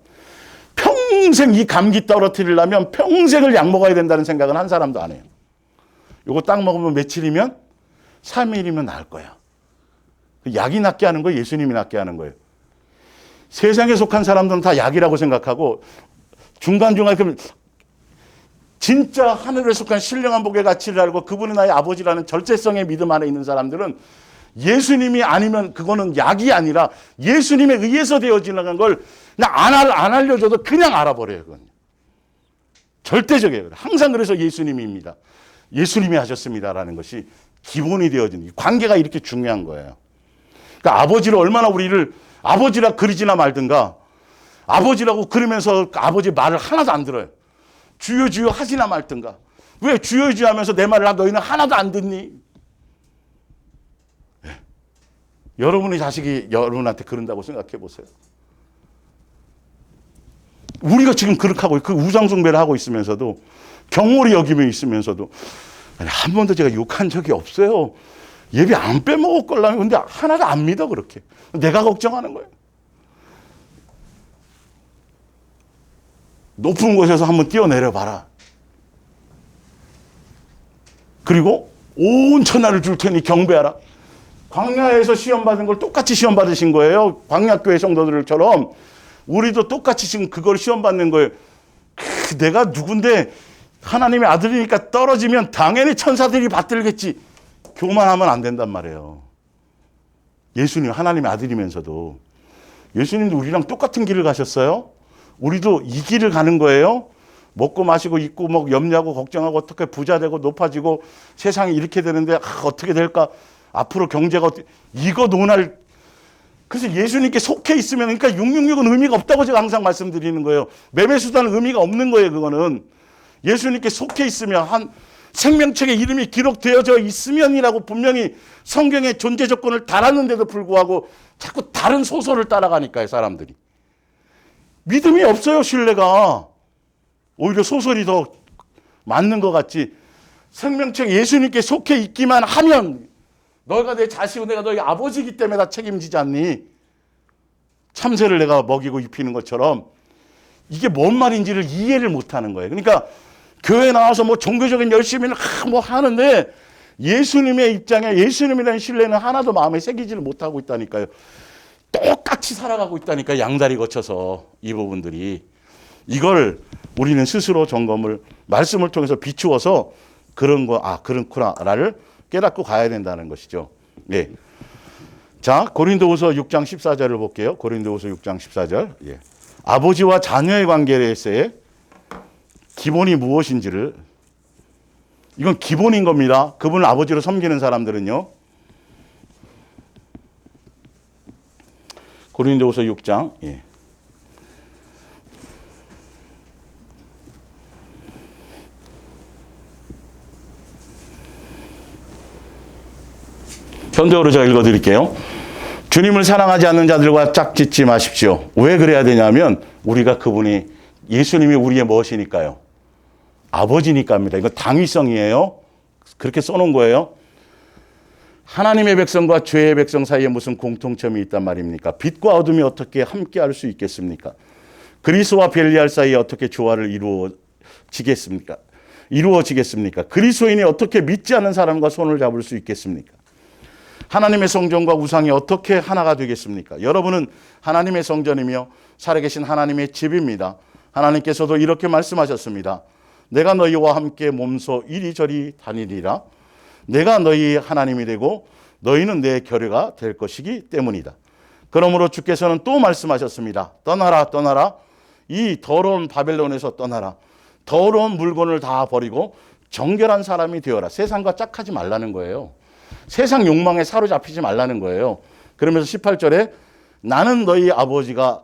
A: 평생 이 감기 떨어뜨리려면 평생을 약 먹어야 된다는 생각은 한 사람도 안 해요. 요거 딱 먹으면 며칠이면 3일이면 나을 거야. 약이 낫게 하는 거예요, 예수님이 낫게 하는 거예요. 세상에 속한 사람들은 다 약이라고 생각하고 중간중간 그럼 진짜 하늘에 속한 신령한 복의 가치를 알고 그분이 나의 아버지라는 절제성의 믿음 안에 있는 사람들은 예수님이 아니면 그거는 약이 아니라 예수님에 의해서 되어지는 걸 그냥 안 알려줘도 그냥 알아버려요. 그건. 절대적이에요. 항상 그래서 예수님입니다. 예수님이 하셨습니다라는 것이 기본이 되어지는 관계가 이렇게 중요한 거예요. 그러니까 아버지를 얼마나 우리를 아버지라 그리지나 말든가 아버지라고 그러면서 아버지 말을 하나도 안 들어요. 주여 주여 하지나 말든가. 왜 주여 주여 하면서 내 말을 너희는 하나도 안 듣니? 네. 여러분의 자식이 여러분한테 그런다고 생각해 보세요. 우리가 지금 그렇게 하고 그 우상숭배를 하고 있으면서도 경홀히 여기며 있으면서도 한 번도 제가 욕한 적이 없어요. 예배 안 빼먹을 걸라면 근데 하나도 안 믿어 그렇게. 내가 걱정하는 거예요. 높은 곳에서 한번 뛰어내려 봐라. 그리고 온 천하를 줄 테니 경배하라. 광야에서 시험 받은 걸 똑같이 시험 받으신 거예요. 광야교회 성도들처럼 우리도 똑같이 지금 그걸 시험 받는 거예요. 내가 누군데 하나님의 아들이니까 떨어지면 당연히 천사들이 받들겠지. 교만하면 안 된단 말이에요. 예수님 하나님의 아들이면서도 예수님도 우리랑 똑같은 길을 가셨어요. 우리도 이 길을 가는 거예요. 먹고 마시고 입고 뭐 염려하고 걱정하고 어떻게 부자 되고 높아지고 세상이 이렇게 되는데 어떻게 될까? 앞으로 경제가 어떻게 이거 논할. 그래서 예수님께 속해 있으면 그러니까 666은 의미가 없다고 제가 항상 말씀드리는 거예요. 매매수단은 의미가 없는 거예요. 그거는 예수님께 속해 있으면 한 생명책에 이름이 기록되어져 있으면이라고 분명히 성경의 존재 조건을 달았는데도 불구하고 자꾸 다른 소설을 따라가니까요. 사람들이. 믿음이 없어요. 신뢰가. 오히려 소설이 더 맞는 것 같지. 생명책 예수님께 속해 있기만 하면 너가 내 자식이고 내가 너희 아버지이기 때문에 다 책임지지 않니? 참새를 내가 먹이고 입히는 것처럼 이게 뭔 말인지를 이해를 못하는 거예요. 그러니까 교회 나와서 뭐 종교적인 열심히는 뭐 하는데 예수님의 입장에 예수님이라는 신뢰는 하나도 마음에 새기지를 못하고 있다니까요. 똑같이 살아가고 있다니까 양다리 거쳐서 이 부분들이. 이걸 우리는 스스로 점검을 말씀을 통해서 비추어서 그런 거 그렇구나를 깨닫고 가야 된다는 것이죠. 예. 자, 고린도후서 6장 14절을 볼게요. 고린도후서 6장 14절. 예. 아버지와 자녀의 관계에서의 기본이 무엇인지를 이건 기본인 겁니다. 그분을 아버지로 섬기는 사람들은요. 고린도후서 6장. 예. 현대어로 제가 읽어드릴게요. 주님을 사랑하지 않는 자들과 짝짓지 마십시오. 왜 그래야 되냐면 우리가 그분이 예수님이 우리의 무엇이니까요? 아버지니까입니다. 이거 당위성이에요. 그렇게 써놓은 거예요. 하나님의 백성과 죄의 백성 사이에 무슨 공통점이 있단 말입니까? 빛과 어둠이 어떻게 함께할 수 있겠습니까? 그리스도와 벨리알 사이에 어떻게 조화를 이루어지겠습니까? 그리스도인이 어떻게 믿지 않는 사람과 손을 잡을 수 있겠습니까? 하나님의 성전과 우상이 어떻게 하나가 되겠습니까? 여러분은 하나님의 성전이며 살아계신 하나님의 집입니다. 하나님께서도 이렇게 말씀하셨습니다. 내가 너희와 함께 몸소 이리저리 다니리라. 내가 너희 하나님이 되고 너희는 내 결의가 될 것이기 때문이다. 그러므로 주께서는 또 말씀하셨습니다. 떠나라 떠나라. 이 더러운 바벨론에서 떠나라. 더러운 물건을 다 버리고 정결한 사람이 되어라. 세상과 짝하지 말라는 거예요. 세상 욕망에 사로잡히지 말라는 거예요. 그러면서 18절에 나는 너희 아버지가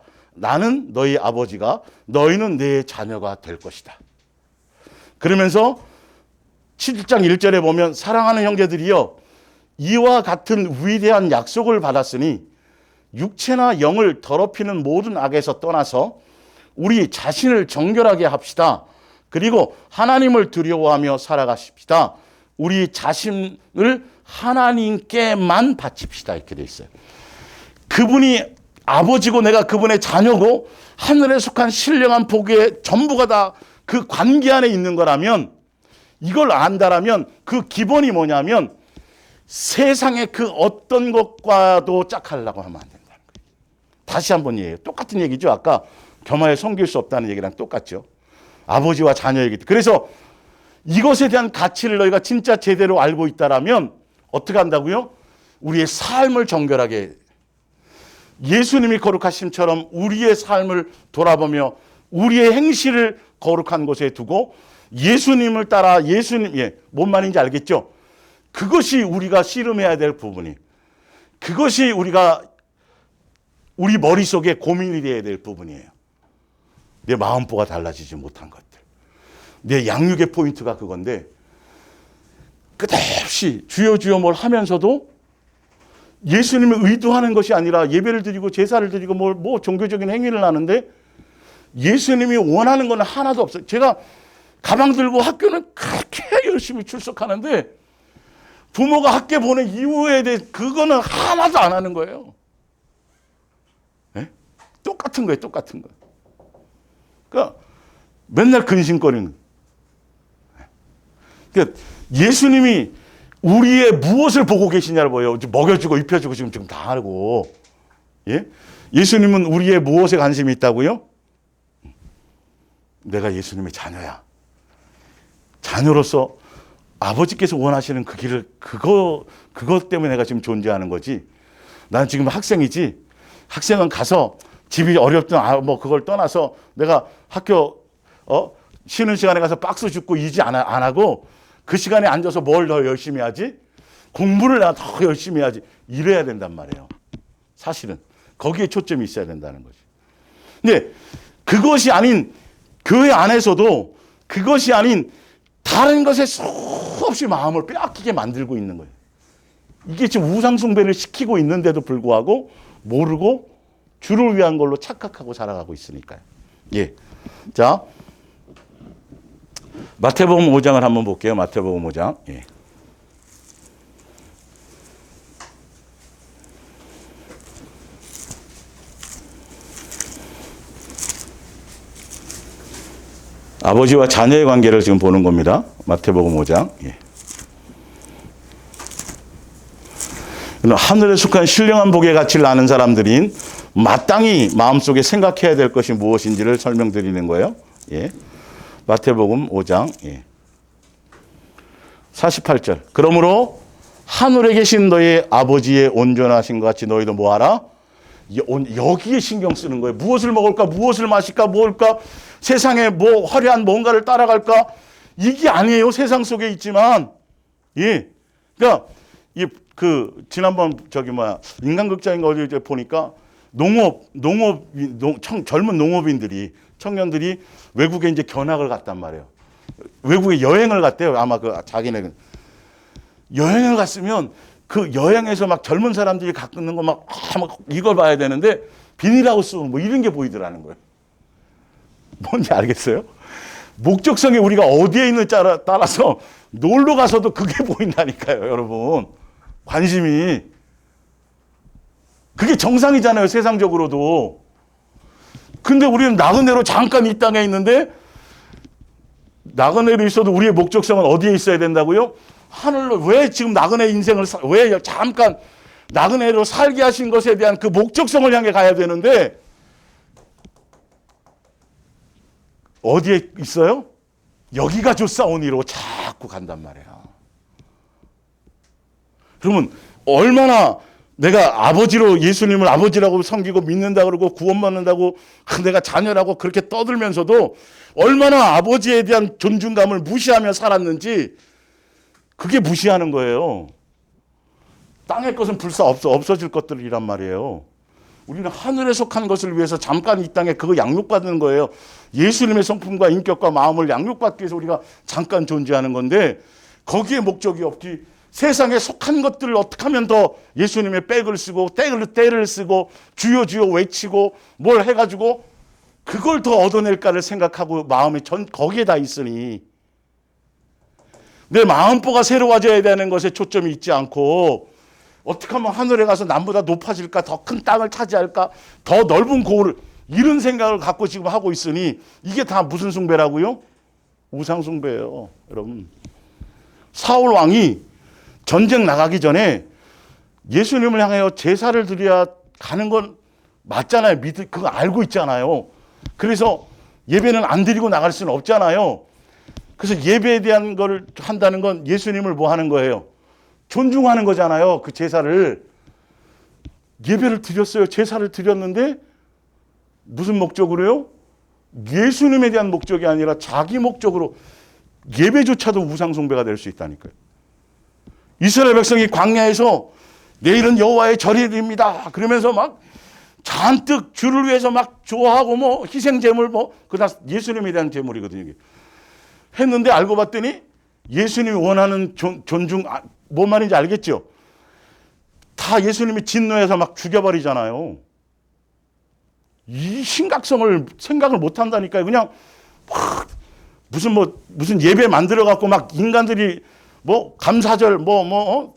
A: 너희는 내 자녀가 될 것이다. 그러면서 7장 1절에 보면 사랑하는 형제들이여 이와 같은 위대한 약속을 받았으니 육체나 영을 더럽히는 모든 악에서 떠나서 우리 자신을 정결하게 합시다. 그리고 하나님을 두려워하며 살아가십시다. 우리 자신을 하나님께만 바칩시다. 이렇게 돼 있어요. 그분이 아버지고 내가 그분의 자녀고 하늘에 속한 신령한 복의 전부가 다 그 관계 안에 있는 거라면, 이걸 안다라면 그 기본이 뭐냐면 세상의 그 어떤 것과도 짝하려고 하면 안 된다는 거예요. 다시 한번 얘기해요. 똑같은 얘기죠. 아까 겸하여 섬길 수 없다는 얘기랑 똑같죠. 아버지와 자녀 얘기. 그래서 이것에 대한 가치를 너희가 진짜 제대로 알고 있다라면 어떻게 한다고요? 우리의 삶을 정결하게, 예수님이 거룩하심처럼 우리의 삶을 돌아보며 우리의 행실을 거룩한 곳에 두고 예수님을 따라 뭔 말인지 알겠죠? 그것이 우리가 씨름해야 될 부분이, 그것이 우리 머릿속에 고민이 되어야 될 부분이에요. 내 마음보가 달라지지 못한 것들. 내 양육의 포인트가 그건데 끝없이 주여 주여 뭘 하면서도 예수님이 의도하는 것이 아니라 예배를 드리고 제사를 드리고 뭐 종교적인 행위를 하는데 예수님이 원하는 건 하나도 없어요. 제가 가방 들고 학교는 그렇게 열심히 출석하는데 부모가 학교 보낸 이유에 대해 그거는 하나도 안 하는 거예요. 네? 똑같은 거예요. 똑같은 거. 그러니까 맨날 근심거리는. 그러니까 예수님이 우리의 무엇을 보고 계시냐를 보여요. 먹여주고 입혀주고 지금 다 하고. 예? 예수님은 우리의 무엇에 관심이 있다고요? 내가 예수님의 자녀야. 자녀로서 아버지께서 원하시는 그 길을, 그것 때문에 내가 지금 존재하는 거지. 나는 지금 학생이지. 학생은 가서 집이 어렵든 그걸 떠나서 내가 학교 쉬는 시간에 가서 박스 줍고 이지 안 하고 그 시간에 앉아서 뭘 더 열심히 하지? 공부를 내가 더 열심히 해야지. 이래야 된단 말이에요. 사실은 거기에 초점이 있어야 된다는 거지. 근데 그것이 아닌 교회 안에서도 그것이 아닌 다른 것에 수없이 마음을 빼앗기게 만들고 있는 거예요. 이게 지금 우상숭배를 시키고 있는데도 불구하고 모르고 주를 위한 걸로 착각하고 살아가고 있으니까요. 예. 자, 마태복음 5장을 한번 볼게요. 마태복음 5장. 예. 아버지와 자녀의 관계를 지금 보는 겁니다. 마태복음 5장. 예. 하늘에 속한 신령한 복의 가치를 아는 사람들인 마땅히 마음속에 생각해야 될 것이 무엇인지를 설명드리는 거예요. 예. 마태복음 5장. 예. 48절. 그러므로 하늘에 계신 너희 아버지의 온전하신 것 같이 너희도 뭐하라? 여기에 신경 쓰는 거예요. 무엇을 먹을까? 무엇을 마실까? 뭘까? 세상에 뭐 화려한 뭔가를 따라갈까? 이게 아니에요. 세상 속에 있지만. 예. 그러니까 지난번 인간극장인가 어디 보니까 젊은 농업인들이, 청년들이 외국에 이제 견학을 갔단 말이에요. 외국에 여행을 갔대요. 아마 자기네는. 여행을 갔으면 그 여행에서 막 젊은 사람들이 갖는 거 막 이걸 봐야 되는데 비닐하우스 뭐 이런 게 보이더라는 거예요. 뭔지 알겠어요? 목적성이 우리가 어디에 있는 따라서 놀러 가서도 그게 보인다니까요, 여러분. 관심이. 그게 정상이잖아요, 세상적으로도. 근데 우리는 나그네로 잠깐 이 땅에 있는데 나그네로 있어도 우리의 목적성은 어디에 있어야 된다고요? 하늘로. 왜 지금 나그네 인생을 왜 잠깐 나그네로 살게 하신 것에 대한 그 목적성을 향해 가야 되는데 어디에 있어요? 여기가 좋사오니로 자꾸 간단 말이에요. 그러면 얼마나 내가 아버지로 예수님을 아버지라고 섬기고 믿는다 그러고 구원받는다고 내가 자녀라고 그렇게 떠들면서도 얼마나 아버지에 대한 존중감을 무시하며 살았는지 그게 무시하는 거예요. 땅의 것은 불사 없어질 것들이란 말이에요. 우리는 하늘에 속한 것을 위해서 잠깐 이 땅에 그거 양육받는 거예요. 예수님의 성품과 인격과 마음을 양육받기 위해서 우리가 잠깐 존재하는 건데 거기에 목적이 없지. 세상에 속한 것들을 어떻게 하면 더 예수님의 백을 쓰고 때를 쓰고 주여 주여 외치고 뭘 해가지고 그걸 더 얻어낼까를 생각하고 마음이 거기에 다 있으니 내 마음보가 새로워져야 되는 것에 초점이 있지 않고 어떻게 하면 하늘에 가서 남보다 높아질까, 더 큰 땅을 차지할까, 더 넓은 고을, 이런 생각을 갖고 지금 하고 있으니 이게 다 무슨 숭배라고요? 우상 숭배예요, 여러분. 사울 왕이 전쟁 나가기 전에 예수님을 향하여 제사를 드려야 가는 건 맞잖아요. 그거 알고 있잖아요. 그래서 예배는 안 드리고 나갈 수는 없잖아요. 그래서 예배에 대한 걸 한다는 건 예수님을 뭐 하는 거예요? 존중하는 거잖아요. 그 제사를. 예배를 드렸어요. 제사를 드렸는데 무슨 목적으로요? 예수님에 대한 목적이 아니라 자기 목적으로 예배조차도 우상숭배가 될 수 있다니까요. 이스라엘 백성이 광야에서 내일은 여호와의 절일입니다. 그러면서 막 잔뜩 주를 위해서 막 좋아하고 뭐 희생 제물 뭐 그다 예수님에 대한 제물이거든요. 이게. 했는데 알고 봤더니 예수님이 원하는 존중 뭔 말인지 알겠죠? 다 예수님이 진노해서 막 죽여버리잖아요. 이 심각성을 생각을 못 한다니까요. 그냥 무슨 예배 만들어 갖고 막 인간들이 뭐 감사절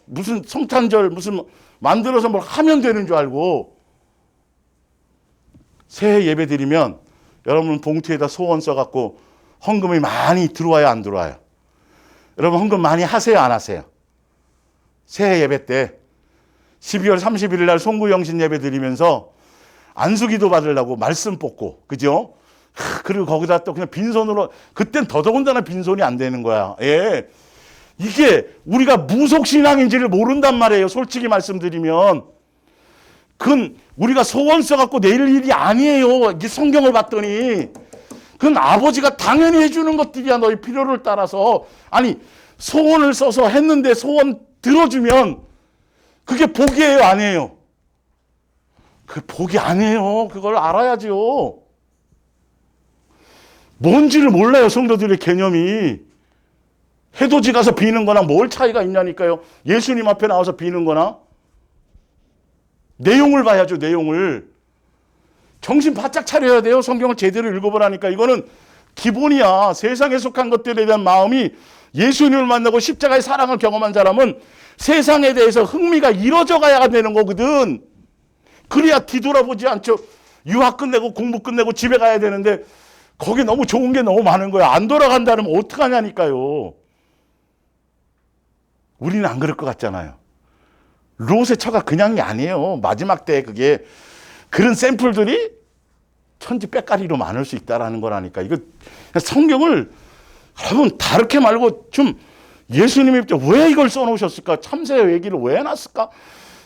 A: 무슨 성탄절 무슨 만들어서 뭘 하면 되는 줄 알고 새해 예배 드리면 여러분 봉투에다 소원 써 갖고 헌금이 많이 들어와요, 안 들어와요? 여러분 헌금 많이 하세요, 안 하세요? 새해 예배 때 12월 31일 날 송구영신 예배 드리면서 안수기도 받으려고 말씀 뽑고, 그죠? 그리고 거기다 또 그냥 빈손으로, 그땐 더더군다나 빈손이 안 되는 거야. 예. 이게 우리가 무속신앙인지를 모른단 말이에요. 솔직히 말씀드리면. 그건 우리가 소원 써갖고 내릴 일이 아니에요. 이게 성경을 봤더니. 그건 아버지가 당연히 해주는 것들이야. 너희 필요를 따라서. 아니, 소원을 써서 했는데 소원 들어주면 그게 복이에요, 아니에요? 그 복이 아니에요. 그걸 알아야죠. 뭔지를 몰라요, 성도들의 개념이. 해돋이 가서 비는 거나 뭘 차이가 있냐니까요. 예수님 앞에 나와서 비는 거나. 내용을 봐야죠, 내용을. 정신 바짝 차려야 돼요. 성경을 제대로 읽어보라니까. 이거는 기본이야. 세상에 속한 것들에 대한 마음이 예수님을 만나고 십자가의 사랑을 경험한 사람은 세상에 대해서 흥미가 이뤄져 가야 되는 거거든. 그래야 뒤돌아보지 않죠. 유학 끝내고 공부 끝내고 집에 가야 되는데 거기 너무 좋은 게 너무 많은 거야. 안 돌아간다면 어떡하냐니까요. 우리는 안 그럴 것 같잖아요. 롯의 처가 그냥이 아니에요. 마지막 때 그게 그런 샘플들이 천지 빽가리로 많을 수 있다라는 거라니까. 이거 성경을 여러분 다르게 말고 좀 예수님이 왜 이걸 써놓으셨을까? 참새 얘기를 왜 해놨을까?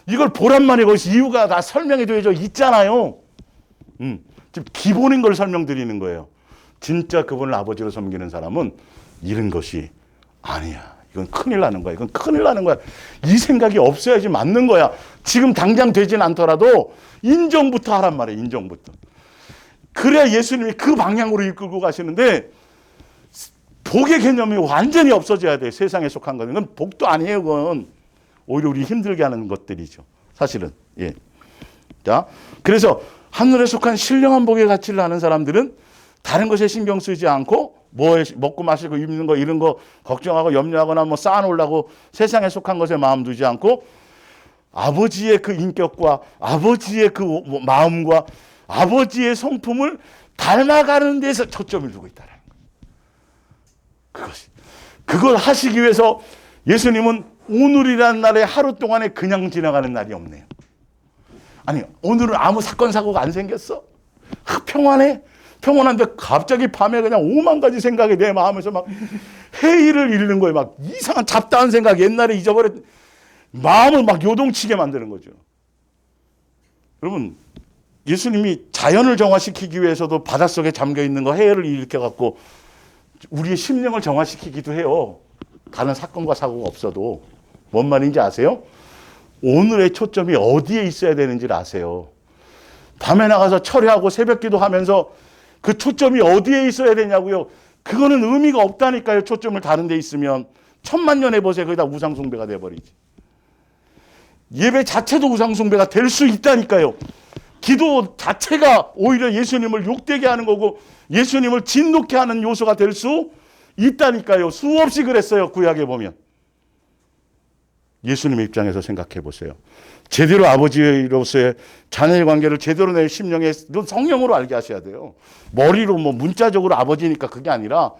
A: 이걸 보란 말이에요. 거기서 이유가 다 설명이 되어져 있잖아요. 지금 기본인 걸 설명드리는 거예요. 진짜 그분을 아버지로 섬기는 사람은 이런 것이 아니야. 이건 큰일 나는 거야. 이건 큰일 나는 거야. 이 생각이 없어야지 맞는 거야. 지금 당장 되진 않더라도 인정부터 하란 말이에요. 인정부터. 그래야 예수님이 그 방향으로 이끌고 가시는데 복의 개념이 완전히 없어져야 돼요. 세상에 속한 거는. 그건 복도 아니에요. 그건 오히려 우리 힘들게 하는 것들이죠. 사실은. 예. 자, 그래서 하늘에 속한 신령한 복의 가치를 아는 사람들은 다른 것에 신경 쓰지 않고 먹고 마시고 입는 거 이런 거 걱정하고 염려하거나 뭐 쌓아놓으려고 세상에 속한 것에 마음 두지 않고 아버지의 그 인격과 아버지의 그 마음과 아버지의 성품을 닮아가는 데서 초점을 두고 있다는 거예요. 그걸 하시기 위해서 예수님은 오늘이라는 날에 하루 동안에 그냥 지나가는 날이 없네요. 아니 오늘은 아무 사건 사고가 안 생겼어? 평안해? 평온한데 갑자기 밤에 그냥 5만 가지 생각이 내 마음에서 막 회의를 잃는 거예요. 막 이상한 잡다한 생각, 옛날에 잊어버렸 마음을 막 요동치게 만드는 거죠. 여러분, 예수님이 자연을 정화시키기 위해서도 바닷속에 잠겨 있는 거 해를 일으켜 갖고 우리의 심령을 정화시키기도 해요. 다른 사건과 사고가 없어도. 뭔 말인지 아세요? 오늘의 초점이 어디에 있어야 되는지를 아세요. 밤에 나가서 철회하고 새벽 기도하면서 그 초점이 어디에 있어야 되냐고요. 그거는 의미가 없다니까요. 초점을 다른 데 있으면. 천만 년 해보세요. 거기다 우상숭배가 돼버리지. 예배 자체도 우상숭배가 될 수 있다니까요. 기도 자체가 오히려 예수님을 욕되게 하는 거고 예수님을 진노케 하는 요소가 될 수 있다니까요. 수없이 그랬어요. 구약에 보면. 예수님의 입장에서 생각해 보세요. 제대로 아버지로서의 자녀의 관계를 제대로 내 심령에 성령으로 알게 하셔야 돼요. 머리로 뭐 문자적으로 아버지니까 그게 아니라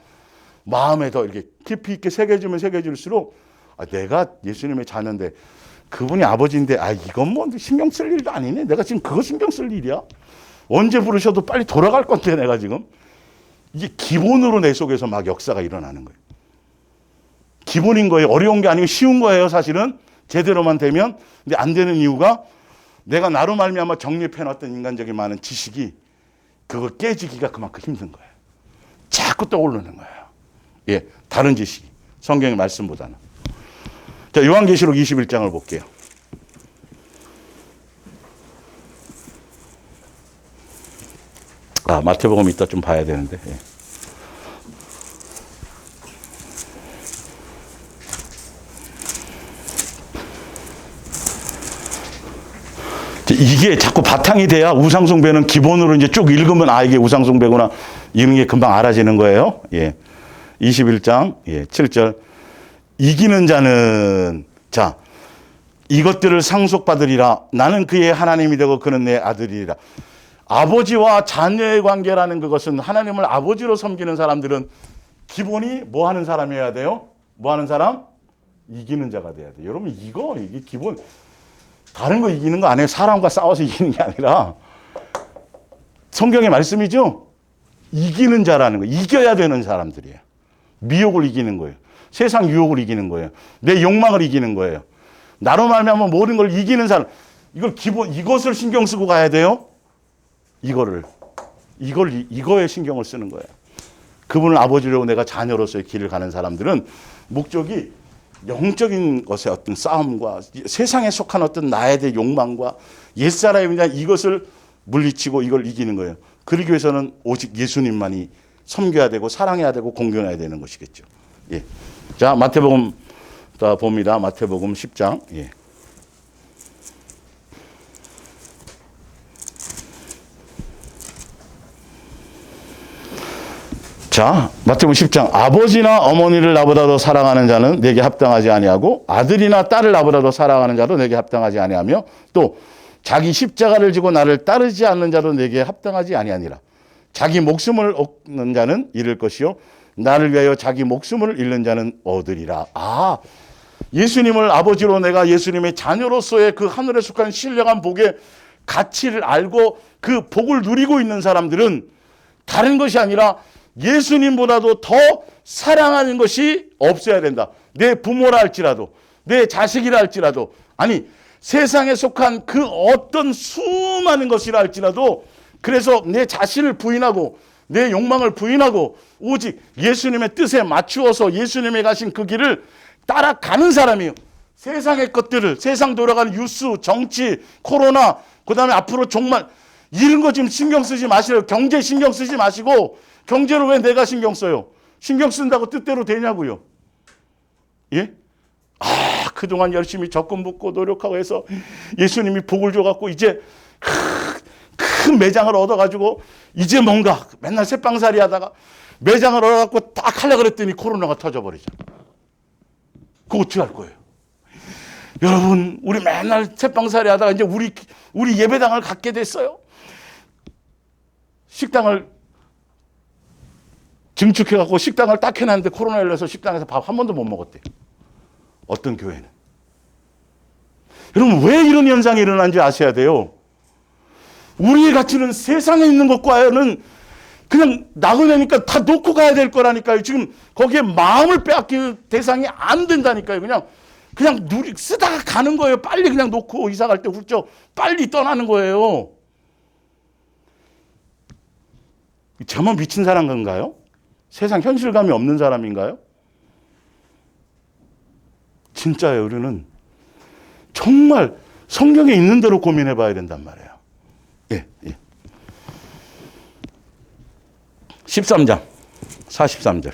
A: 마음에 더 이렇게 깊이 있게 새겨지면 새겨질수록 내가 예수님의 자녀인데 그분이 아버지인데 이건 뭐 신경 쓸 일도 아니네. 내가 지금 그거 신경 쓸 일이야. 언제 부르셔도 빨리 돌아갈 건데 내가 지금. 이게 기본으로 내 속에서 막 역사가 일어나는 거예요. 기본인 거예요. 어려운 게 아니고 쉬운 거예요. 사실은 제대로만 되면. 근데 안 되는 이유가 내가 나로 말미암아 정립해놨던 인간적인 많은 지식이 그거 깨지기가 그만큼 힘든 거예요. 자꾸 떠오르는 거예요. 예, 다른 지식이. 성경의 말씀보다는. 자, 요한계시록 21장을 볼게요. 마태복음 이따 좀 봐야 되는데. 예. 이게 자꾸 바탕이 돼야 우상숭배는 기본으로 이제 쭉 읽으면 이게 우상숭배구나 이런 게 금방 알아지는 거예요. 예. 21장 7절. 이기는 자는 이것들을 상속받으리라. 나는 그의 하나님이 되고 그는 내 아들이라. 아버지와 자녀의 관계라는 그것은 하나님을 아버지로 섬기는 사람들은 기본이 뭐 하는 사람이어야 돼요? 뭐 하는 사람? 이기는 자가 돼야 돼요. 여러분 이게 기본. 다른 거 이기는 거 아니에요. 사람과 싸워서 이기는 게 아니라 성경의 말씀이죠. 이기는 자라는 거. 이겨야 되는 사람들이에요. 미혹을 이기는 거예요. 세상 유혹을 이기는 거예요. 내 욕망을 이기는 거예요. 나로 말미암아 모든 걸 이기는 사람. 이것을 신경 쓰고 가야 돼요. 이거에 신경을 쓰는 거예요. 그분을 아버지로 내가 자녀로서의 길을 가는 사람들은 목적이 영적인 것의 어떤 싸움과 세상에 속한 어떤 나에 대한 욕망과 옛사람에 대한 이것을 물리치고 이걸 이기는 거예요. 그러기 위해서는 오직 예수님만이 섬겨야 되고 사랑해야 되고 공경해야 되는 것이겠죠. 예. 자, 마태복음 봅니다. 마태복음 10장. 예. 자, 마태복음 10장. 아버지나 어머니를 나보다 더 사랑하는 자는 내게 합당하지 아니하고 아들이나 딸을 나보다 더 사랑하는 자도 내게 합당하지 아니하며 또 자기 십자가를 지고 나를 따르지 않는 자도 내게 합당하지 아니하니라. 자기 목숨을 얻는 자는 잃을 것이요 나를 위하여 자기 목숨을 잃는 자는 얻으리라. 예수님을 아버지로 내가 예수님의 자녀로서의 그 하늘에 속한 신령한 복의 가치를 알고 그 복을 누리고 있는 사람들은 다른 것이 아니라 예수님보다도 더 사랑하는 것이 없어야 된다. 내 부모라 할지라도 내 자식이라 할지라도 세상에 속한 그 어떤 수많은 것이라 할지라도 그래서 내 자신을 부인하고 내 욕망을 부인하고 오직 예수님의 뜻에 맞추어서 예수님이 가신 그 길을 따라가는 사람이에요. 세상의 것들을 세상 돌아가는 뉴스, 정치, 코로나 그 다음에 앞으로 정말 이런 거 지금 신경 쓰지 마시라고. 경제 신경 쓰지 마시고 경제를 왜 내가 신경 써요? 신경 쓴다고 뜻대로 되냐고요. 예? 그동안 열심히 적금 붓고 노력하고 해서 예수님이 복을 줘갖고 이제 큰 매장을 얻어가지고 이제 뭔가 맨날 새빵살이 하다가 매장을 얻어갖고 딱 하려고 그랬더니 코로나가 터져버리잖아. 그거 어떻게 할 거예요? 여러분, 우리 맨날 새빵살이 하다가 이제 우리 예배당을 갖게 됐어요. 식당을 증축해갖고 식당을 딱 해놨는데 코로나 열려서 식당에서 밥 한 번도 못 먹었대요. 어떤 교회는. 여러분, 왜 이런 현상이 일어난지 아셔야 돼요. 우리의 가치는 세상에 있는 것과는 그냥 나그네니까 다 놓고 가야 될 거라니까요. 지금 거기에 마음을 빼앗길 대상이 안 된다니까요. 그냥 쓰다가 가는 거예요. 빨리 그냥 놓고 이사 갈 때 훌쩍 빨리 떠나는 거예요. 저만 미친 사람인가요? 세상 현실감이 없는 사람인가요? 진짜예요. 우리는 정말 성경에 있는 대로 고민해 봐야 된단 말이에요. 예. 13장 43절.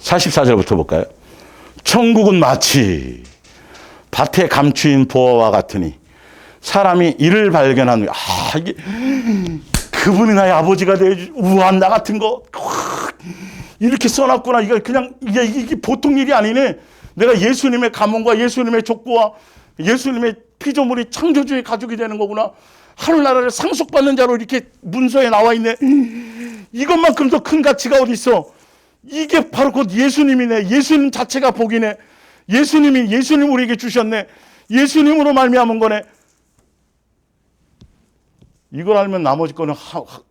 A: 44절부터 볼까요? 천국은 마치 밭에 감추인 보화와 같으니 사람이 이를 발견한 후에 이게 그분이 나의 아버지가 되어 우한 나 같은 거 이렇게 써놨구나. 이게 보통 일이 아니네. 내가 예수님의 가문과 예수님의 족보와 예수님의 피조물이 창조주의 가족이 되는 거구나. 하늘나라를 상속받는 자로 이렇게 문서에 나와 있네. 이것만큼 더 큰 가치가 어디 있어? 이게 바로 곧 예수님이네. 예수님 자체가 복이네. 예수님 우리에게 주셨네. 예수님으로 말미암은 거네. 이걸 알면 나머지 거는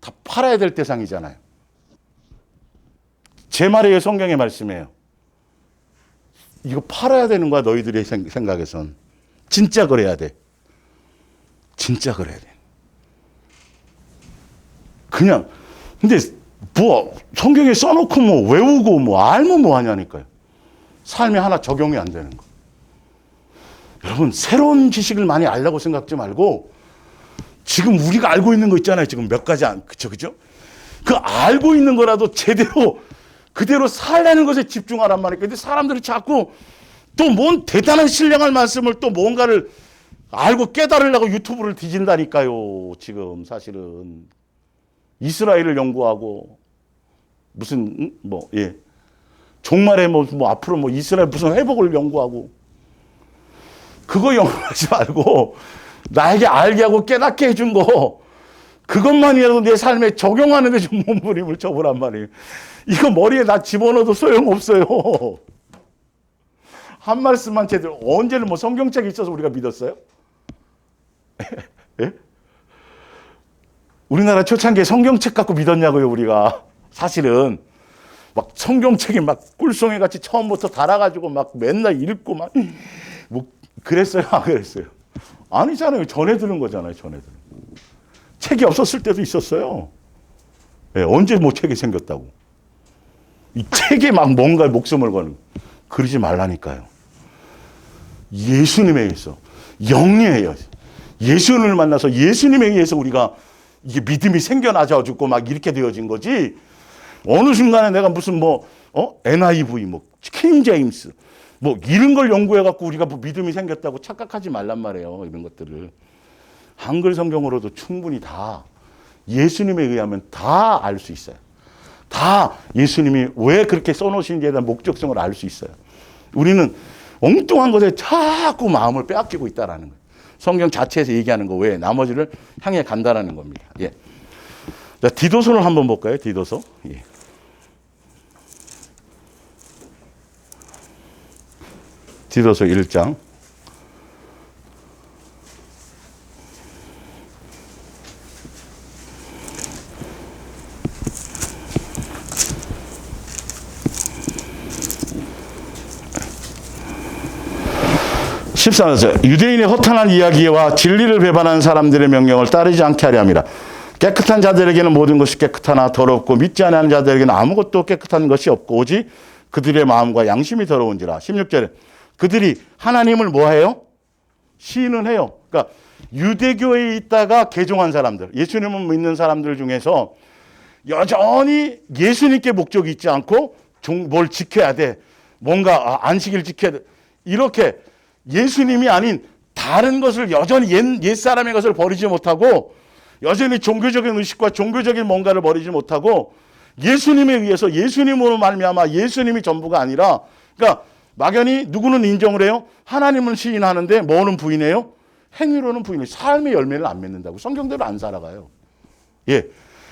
A: 다 팔아야 될 대상이잖아요. 제 말이에요. 성경의 말씀이에요. 이거 팔아야 되는 거야. 너희들의 생각에선. 진짜 그래야 돼. 진짜 그래야 돼. 근데 성경에 써놓고 외우고 알면 하냐니까요. 삶에 하나 적용이 안 되는 거. 여러분, 새로운 지식을 많이 알려고 생각지 말고 지금 우리가 알고 있는 거 있잖아요. 지금 몇 가지 그죠? 그 알고 있는 거라도 그대로 살라는 것에 집중하란 말이에요. 근데 사람들이 자꾸 또 뭔 대단한 신령한 말씀을 또 뭔가를 알고 깨달으려고 유튜브를 뒤진다니까요. 지금 사실은 이스라엘을 연구하고 무슨 종말에 앞으로 이스라엘 무슨 회복을 연구하고 그거 연구하지 말고 나에게 알게 하고 깨닫게 해준 거 그것만이라도 내 삶에 적용하는 데 좀 몸부림을 쳐보란 말이에요. 이거 머리에 다 집어넣어도 소용없어요. 한 말씀만 제대로 언제는 성경책이 있어서 우리가 믿었어요? 예? 우리나라 초창기에 성경책 갖고 믿었냐고요, 우리가. 사실은 성경책이 꿀송이 같이 처음부터 달아가지고 맨날 읽고 그랬어요? 안 그랬어요? 아니잖아요. 전해 들은 거잖아요. 전해 들은. 책이 없었을 때도 있었어요. 네, 언제 책이 생겼다고. 이 책에 뭔가 목숨을 거는. 그러지 말라니까요. 예수님에 의해서 영리해요. 예수님을 만나서 예수님에 의해서 우리가 이게 믿음이 생겨나가지고 이렇게 되어진 거지. 어느 순간에 내가 무슨 NIV, 킹 제임스, 이런 걸 연구해갖고 우리가 믿음이 생겼다고 착각하지 말란 말이에요. 이런 것들을. 한글 성경으로도 충분히 다 예수님에 의하면 다 알 수 있어요. 다 예수님이 왜 그렇게 써놓으신지에 대한 목적성을 알 수 있어요. 우리는 엉뚱한 것에 자꾸 마음을 빼앗기고 있다라는 거예요. 성경 자체에서 얘기하는 거 외에 나머지를 향해 간다라는 겁니다. 예. 자, 디도서를 한번 볼까요? 디도서. 예. 디도서 1장. 유대인의 허탄한 이야기와 진리를 배반하는 사람들의 명령을 따르지 않게 하려 함이라. 깨끗한 자들에게는 모든 것이 깨끗하나 더럽고 믿지 않는 자들에게는 아무것도 깨끗한 것이 없고 오직 그들의 마음과 양심이 더러운지라. 16절에 그들이 하나님을 뭐해요? 시인은 해요. 그러니까 유대교에 있다가 개종한 사람들, 예수님을 믿는 사람들 중에서 여전히 예수님께 목적이 있지 않고 뭘 지켜야 돼. 뭔가 안식일 지켜야 돼. 이렇게 예수님이 아닌 다른 것을 여전히 옛사람의 것을 버리지 못하고 여전히 종교적인 의식과 종교적인 뭔가를 버리지 못하고 예수님에 의해서 예수님으로 말미암아 예수님이 전부가 아니라 그러니까 막연히 누구는 인정을 해요? 하나님을 시인하는데 뭐는 부인해요? 행위로는 부인해요. 삶의 열매를 안 맺는다고. 성경대로 안 살아가요. 예.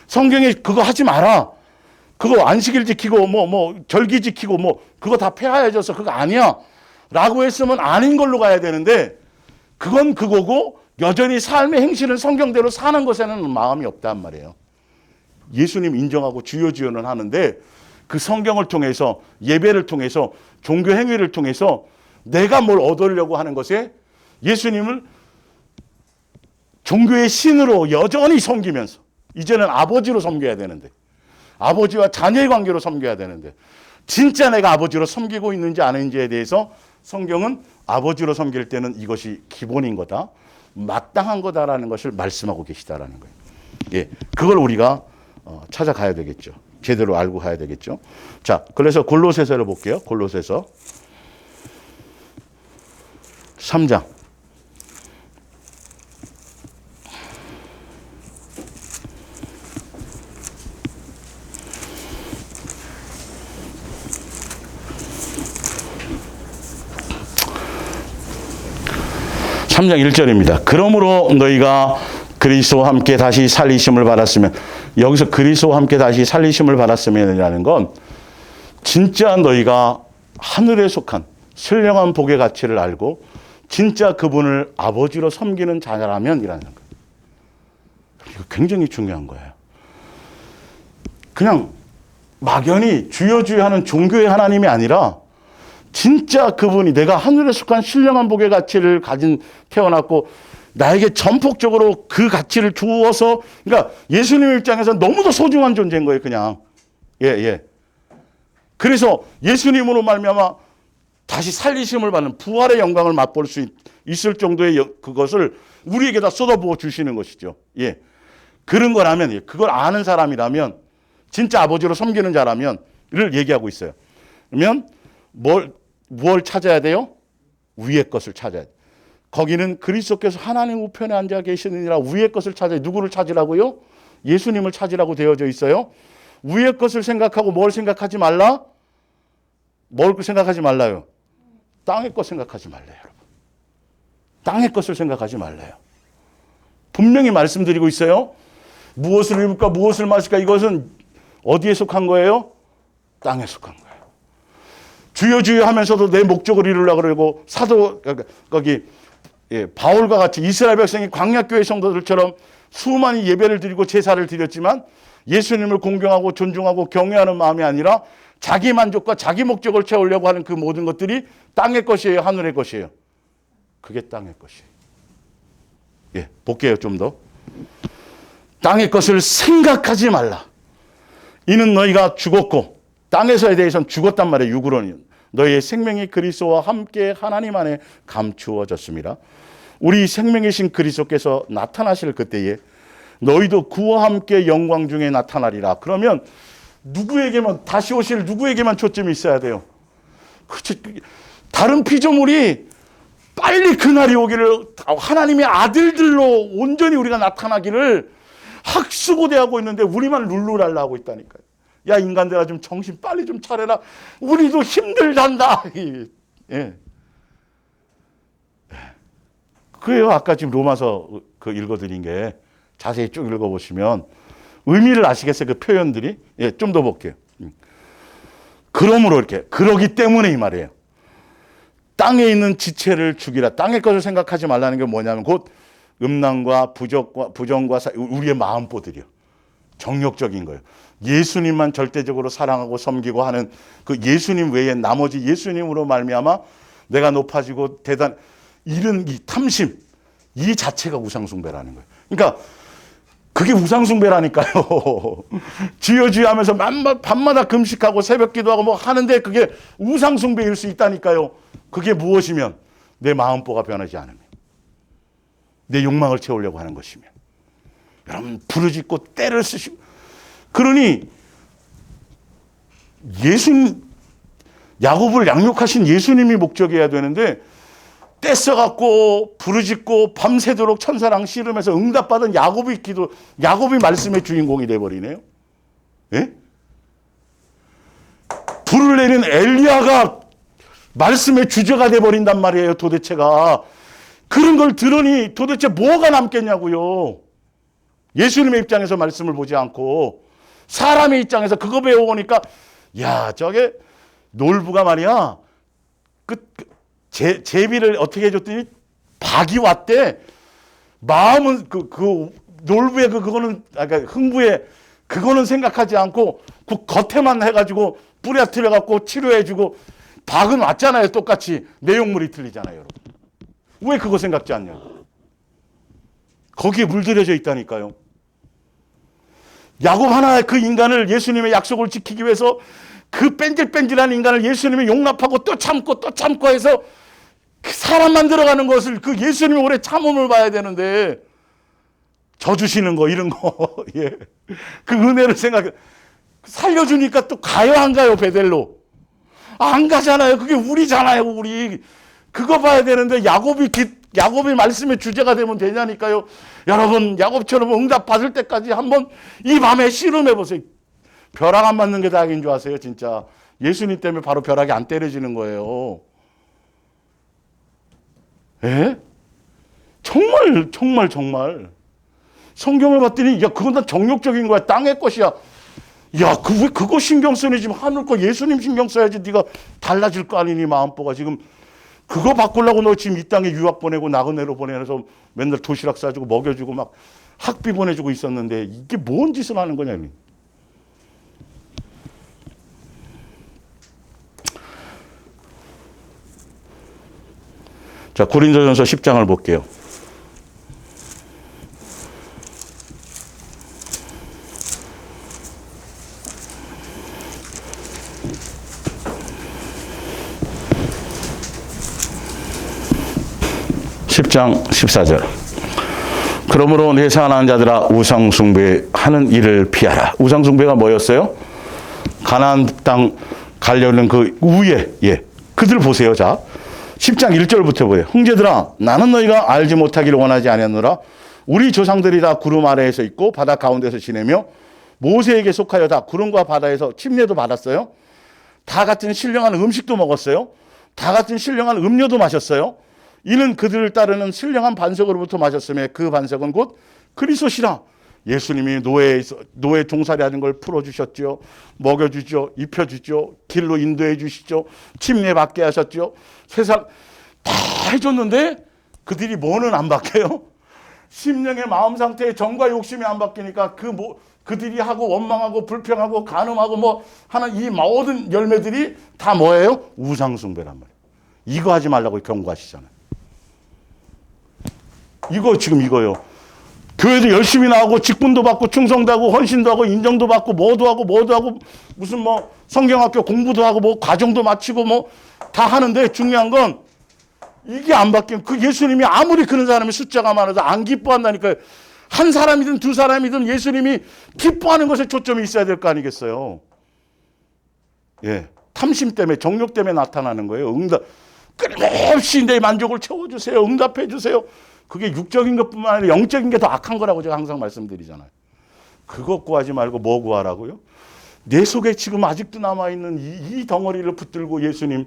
A: 성경에 그거 하지 마라. 그거 안식일 지키고 절기 지키고 그거 다 폐하해져서 그거 아니야. 라고 했으면 아닌 걸로 가야 되는데 그건 그거고 여전히 삶의 행실은 성경대로 사는 것에는 마음이 없단 말이에요. 예수님 인정하고 주여 주여는 하는데 그 성경을 통해서 예배를 통해서 종교 행위를 통해서 내가 뭘 얻으려고 하는 것에 예수님을 종교의 신으로 여전히 섬기면서 이제는 아버지로 섬겨야 되는데 아버지와 자녀의 관계로 섬겨야 되는데 진짜 내가 아버지로 섬기고 있는지 아닌지에 대해서 성경은 아버지로 섬길 때는 이것이 기본인 거다. 마땅한 거다라는 것을 말씀하고 계시다라는 거예요. 예, 그걸 우리가 찾아가야 되겠죠. 제대로 알고 가야 되겠죠. 자, 그래서 골로새서를 볼게요. 골로새서 3장. 삼 장 1절입니다. 그러므로 너희가 그리스도와 함께 다시 살리심을 받았으면, 여기서 그리스도와 함께 다시 살리심을 받았으면이라는 건 진짜 너희가 하늘에 속한 신령한 복의 가치를 알고 진짜 그분을 아버지로 섬기는 자라면이라는 거예요. 이거 굉장히 중요한 거예요. 그냥 막연히 주여 주여 하는 종교의 하나님이 아니라 진짜 그분이 내가 하늘에 속한 신령한 복의 가치를 가진 태어났고 나에게 전폭적으로 그 가치를 주어서, 그러니까 예수님 입장에서 너무도 소중한 존재인 거예요, 그냥. 예. 그래서 예수님으로 말미암아 다시 살리심을 받는 부활의 영광을 맛볼 수 있을 정도의 그것을 우리에게다 쏟아부어 주시는 것이죠. 예. 그런 거라면, 그걸 아는 사람이라면, 진짜 아버지로 섬기는 자라면,를 얘기하고 있어요. 그러면 뭘 찾아야 돼요? 위의 것을 찾아야 돼요. 거기는 그리스도께서 하나님 우편에 앉아 계시느니라. 위의 것을 찾아야, 누구를 찾으라고요? 예수님을 찾으라고 되어져 있어요. 위의 것을 생각하고 뭘 생각하지 말라? 뭘 생각하지 말라요? 땅의 것 생각하지 말래요, 여러분. 땅의 것을 생각하지 말래요. 분명히 말씀드리고 있어요. 무엇을 입을까, 무엇을 마실까, 이것은 어디에 속한 거예요? 땅에 속한 거예요. 주여 주여 하면서도 내 목적을 이루려고 그러고, 사도, 거기, 바울과 같이 이스라엘 백성이 광야교회 성도들처럼 수많이 예배를 드리고 제사를 드렸지만 예수님을 공경하고 존중하고 경외하는 마음이 아니라 자기 만족과 자기 목적을 채우려고 하는 그 모든 것들이 땅의 것이에요, 하늘의 것이에요? 그게 땅의 것이에요. 예, 볼게요, 좀 더. 땅의 것을 생각하지 말라. 이는 너희가 죽었고, 땅에서에 대해서는 죽었단 말이에요, 육으로는. 너희의 생명이 그리스도와 함께 하나님 안에 감추어졌습니다. 우리 생명이신 그리스도께서 나타나실 그때에 너희도 그와 함께 영광 중에 나타나리라. 그러면 누구에게만, 다시 오실 누구에게만 초점이 있어야 돼요? 그렇죠. 다른 피조물이 빨리 그날이 오기를, 하나님의 아들들로 온전히 우리가 나타나기를 학수고대하고 있는데 우리만 룰루랄라 하고 있다니까요. 야, 인간들아, 좀 정신 빨리 좀 차려라. 우리도 힘들단다. 예. 그래요. 아까 지금 로마서 그 읽어드린 게 자세히 쭉 읽어보시면 의미를 아시겠어요? 그 표현들이. 예, 좀 더 볼게요. 그러므로 이렇게, 그러기 때문에 이 말이에요. 땅에 있는 지체를 죽이라. 땅의 것을 생각하지 말라는 게 뭐냐면 곧 음란과 부정과 우리의 마음보들이요. 정욕적인 거예요. 예수님만 절대적으로 사랑하고 섬기고 하는 그 예수님 외에 나머지 예수님으로 말미암아 내가 높아지고 이런 이 탐심, 이 자체가 우상숭배라는 거예요. 그러니까 그게 우상숭배라니까요. 주여 주여 하면서 밤마다 금식하고 새벽 기도하고 뭐 하는데 그게 우상숭배일 수 있다니까요. 그게 무엇이면 내 마음보가 변하지 않으면, 내 욕망을 채우려고 하는 것이면, 여러분 부르짖고 때를 쓰시고, 그러니 야곱을 양육하신 예수님이 목적이어야 되는데 때 써갖고 부르짖고 밤새도록 천사랑 씨름해서 응답받은 야곱이 말씀의 주인공이 돼버리네요. 예? 불을 내린 엘리야가 말씀의 주제가 돼버린단 말이에요, 도대체가. 그런 걸 들으니 도대체 뭐가 남겠냐고요. 예수님의 입장에서 말씀을 보지 않고 사람의 입장에서 그거 배워오니까, 야, 저게 놀부가 말이야, 제비를 어떻게 해줬더니 박이 왔대. 마음은 그 놀부의 그거는 아까 흥부의 그거는 생각하지 않고 그 겉에만 해가지고 뿌려뜨려갖고 치료해주고 박은 왔잖아요. 똑같이 내용물이 틀리잖아요, 여러분. 왜 그거 생각지 않냐고. 거기에 물들여져 있다니까요. 야곱 하나의 그 인간을 예수님의 약속을 지키기 위해서 그 뺀질뺀질한 인간을 예수님이 용납하고 또 참고 해서 사람 만들어가는 것을 그 예수님이 오래 참음을 봐야 되는데 져주시는 거 이런 거 예. 그 은혜를 생각해 살려주니까 또 가요 안 가요 베델로 안 가잖아요. 그게 우리잖아요. 우리 그거 봐야 되는데 야곱이 말씀의 주제가 되면 되냐니까요. 여러분 야곱처럼 응답 받을 때까지 한번 이 밤에 씨름해 보세요. 벼락 안 맞는 게 다행인 줄 아세요. 진짜 예수님 때문에 바로 벼락이 안 때려지는 거예요. 예? 정말 성경을 봤더니 야 그건 다 정욕적인 거야. 땅의 것이야. 야 왜 그거 신경 쓰니 지금 하늘 거 예수님 신경 써야지. 네가 달라질 거 아니니 마음보가 지금 그거 바꾸려고 너 지금 이 땅에 유학 보내고 나그네로 보내서 맨날 도시락 싸주고 먹여주고 막 학비 보내주고 있었는데 이게 뭔 짓을 하는 거냐. 자, 고린도전서 10장을 볼게요. (10장) 14절. 그러므로 내 사랑하는 자들아 우상 숭배하는 일을 피하라. 우상 숭배가 뭐였어요? 가나안 땅 가려는 그 우에 그들 보세요. 자 10장 1절부터 보세요. 형제들아 나는 너희가 알지 못하기를 원하지 아니하노라. 우리 조상들이 다 구름 아래에서 있고 바다 가운데서 지내며 모세에게 속하여 다 구름과 바다에서 침례도 받았어요. 다 같은 신령한 음식도 먹었어요. 다 같은 신령한 음료도 마셨어요. 이는 그들을 따르는 신령한 반석으로부터 마셨으며 그 반석은 곧 그리스도시라. 예수님이 노예 종살이 하는 걸 풀어주셨죠. 먹여주죠. 입혀주죠. 길로 인도해 주시죠. 침례 받게 하셨죠. 세상 다 해줬는데 그들이 뭐는 안 바뀌어요? 심령의 마음 상태의 정과 욕심이 안 바뀌니까 그들이 하고 원망하고 불평하고 간음하고 뭐 하는 이 모든 열매들이 다 뭐예요? 우상숭배란 말이에요. 이거 하지 말라고 경고하시잖아요. 이거 지금 이거요. 교회도 열심히 나오고 직분도 받고 충성도 하고 헌신도 하고 인정도 받고 뭐도 하고 무슨 뭐 성경학교 공부도 하고 뭐 과정도 마치고 뭐 다 하는데 중요한 건 이게 안 바뀌면 그 예수님이 아무리 그런 사람이 숫자가 많아도 안 기뻐한다니까요. 한 사람이든 두 사람이든 예수님이 기뻐하는 것에 초점이 있어야 될 거 아니겠어요. 예, 탐심 때문에 정욕 때문에 나타나는 거예요. 응답 끊임없이 내 만족을 채워주세요. 응답해 주세요. 그게 육적인 것뿐만 아니라 영적인 게 더 악한 거라고 제가 항상 말씀드리잖아요. 그것 구하지 말고 뭐 구하라고요? 내 속에 지금 아직도 남아있는 이 덩어리를 붙들고 예수님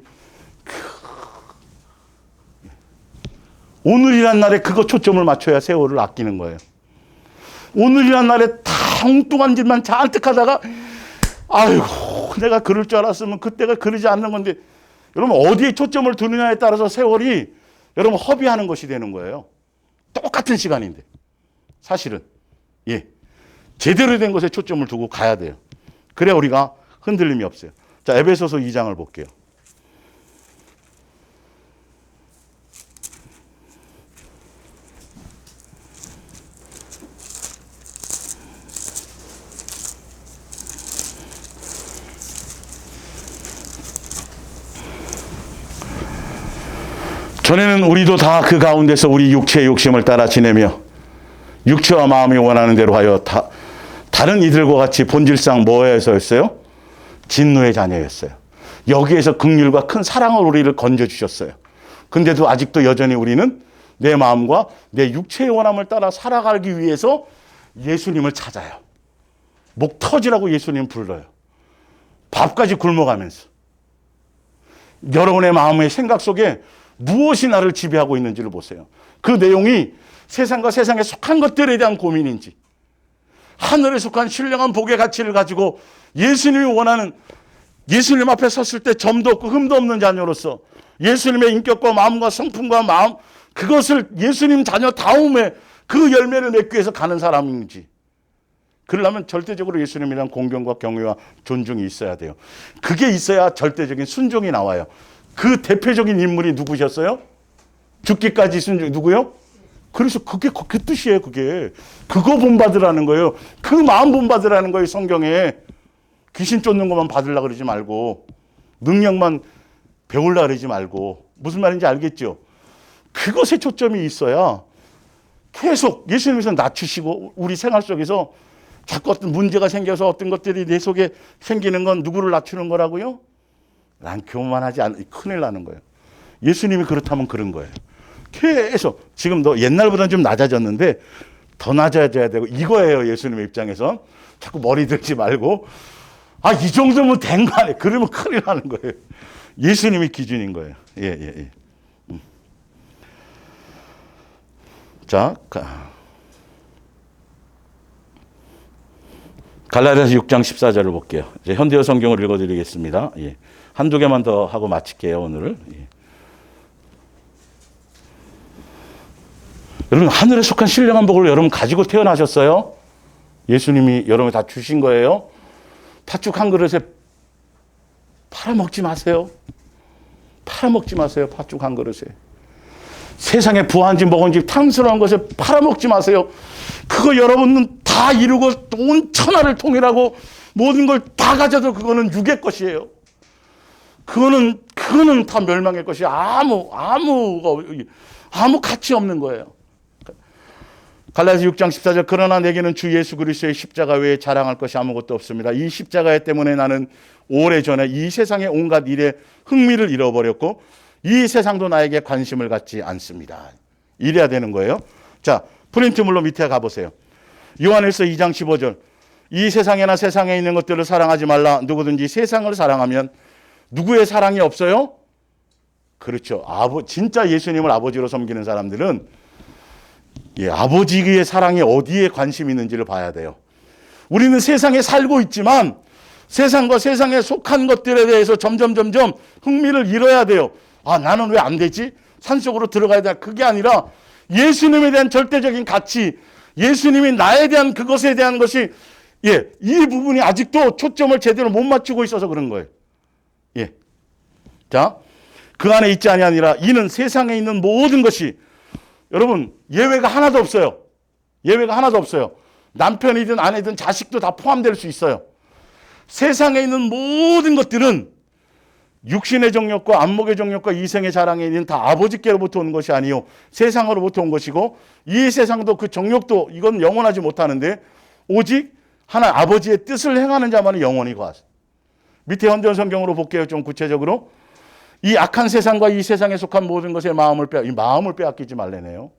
A: 오늘이란 날에 그거 초점을 맞춰야 세월을 아끼는 거예요. 오늘이란 날에 다 엉뚱한 짓만 잔뜩 하다가 아이고 내가 그럴 줄 알았으면 그때가 그러지 않는 건데 여러분 어디에 초점을 두느냐에 따라서 세월이 여러분 허비하는 것이 되는 거예요. 똑같은 시간인데 사실은 제대로 된 것에 초점을 두고 가야 돼요. 그래야 우리가 흔들림이 없어요. 자, 에베소서 2장을 볼게요. 전에는 우리도 다 그 가운데서 우리 육체의 욕심을 따라 지내며 육체와 마음이 원하는 대로 하여 다른 이들과 같이 본질상 뭐에서였어요? 진노의 자녀였어요. 여기에서 긍휼과 큰 사랑으로 우리를 건져주셨어요. 근데도 아직도 여전히 우리는 내 마음과 내 육체의 원함을 따라 살아가기 위해서 예수님을 찾아요. 목 터지라고 예수님 불러요. 밥까지 굶어가면서. 여러분의 마음의 생각 속에 무엇이 나를 지배하고 있는지를 보세요. 그 내용이 세상과 세상에 속한 것들에 대한 고민인지 하늘에 속한 신령한 복의 가치를 가지고 예수님이 원하는 예수님 앞에 섰을 때 점도 없고 흠도 없는 자녀로서 예수님의 인격과 마음과 성품과 마음 그것을 예수님 자녀 다음에 그 열매를 맺기 위해서 가는 사람인지. 그러려면 절대적으로 예수님이란 공경과 경외와 존중이 있어야 돼요. 그게 있어야 절대적인 순종이 나와요. 그 대표적인 인물이 누구셨어요? 죽기까지 순종, 누구요? 그래서 그게 그 뜻이에요, 그게. 그거 본받으라는 거예요. 그 마음 본받으라는 거예요, 성경에. 귀신 쫓는 것만 받으려고 그러지 말고, 능력만 배우려고 그러지 말고. 무슨 말인지 알겠죠? 그것에 초점이 있어야 계속 예수님께서 낮추시고 우리 생활 속에서 자꾸 어떤 문제가 생겨서 어떤 것들이 내 속에 생기는 건 누구를 낮추는 거라고요? 난 교만하지 않, 큰일 나는 거예요. 예수님이 그렇다면 그런 거예요. 계속 지금 너 옛날보다는 좀 낮아졌는데 더 낮아져야 되고 이거예요. 예수님의 입장에서 자꾸 머리 들지 말고 이 정도면 된 거 아니에요. 그러면 큰일 나는 거예요. 예수님이 기준인 거예요. 예. 자, 갈라디아서 6장 14절을 볼게요. 이제 현대어 성경을 읽어드리겠습니다. 예. 한두 개만 더 하고 마칠게요, 오늘. 예. 여러분, 하늘에 속한 신령한 복을 여러분 가지고 태어나셨어요? 예수님이 여러분 다 주신 거예요? 팥죽 한 그릇에 팔아먹지 마세요. 팔아먹지 마세요, 팥죽 한 그릇에. 세상에 부한지 먹은지 탐스러운 것에 팔아먹지 마세요. 그거 여러분은 다 이루고 온 천하를 통일하고 모든 걸 다 가져도 그거는 육의 것이에요. 그거는 다 멸망의 것이 아무 가치 없는 거예요. 갈라디아서 6장 14절 그러나 내게는 주 예수 그리스도의 십자가 외에 자랑할 것이 아무것도 없습니다. 이 십자가 때문에 나는 오래전에 이 세상의 온갖 일에 흥미를 잃어버렸고 이 세상도 나에게 관심을 갖지 않습니다. 이래야 되는 거예요. 자, 프린트물로 밑에 가보세요. 요한일서 2장 15절 이 세상에나 세상에 있는 것들을 사랑하지 말라. 누구든지 세상을 사랑하면 누구의 사랑이 없어요? 그렇죠. 진짜 예수님을 아버지로 섬기는 사람들은 아버지의 사랑이 어디에 관심이 있는지를 봐야 돼요. 우리는 세상에 살고 있지만 세상과 세상에 속한 것들에 대해서 점점 흥미를 잃어야 돼요. 나는 왜 안 되지? 산속으로 들어가야 돼. 그게 아니라 예수님에 대한 절대적인 가치, 예수님이 나에 대한 그것에 대한 것이 이 부분이 아직도 초점을 제대로 못 맞추고 있어서 그런 거예요. 자, 그 안에 있지 아니하니라 이는 세상에 있는 모든 것이 여러분 예외가 하나도 없어요. 예외가 하나도 없어요. 남편이든 아내든 자식도 다 포함될 수 있어요. 세상에 있는 모든 것들은 육신의 정욕과 안목의 정욕과 이생의 자랑에 있는 다 아버지께로부터 온 것이 아니요 세상으로부터 온 것이고 이 세상도 그 정욕도 이건 영원하지 못하는데 오직 하나 아버지의 뜻을 행하는 자만이 영원히 거하세. 밑에 현대어 성경으로 볼게요. 좀 구체적으로 이 악한 세상과 이 세상에 속한 모든 것에 마음을 빼앗기지 말래네요.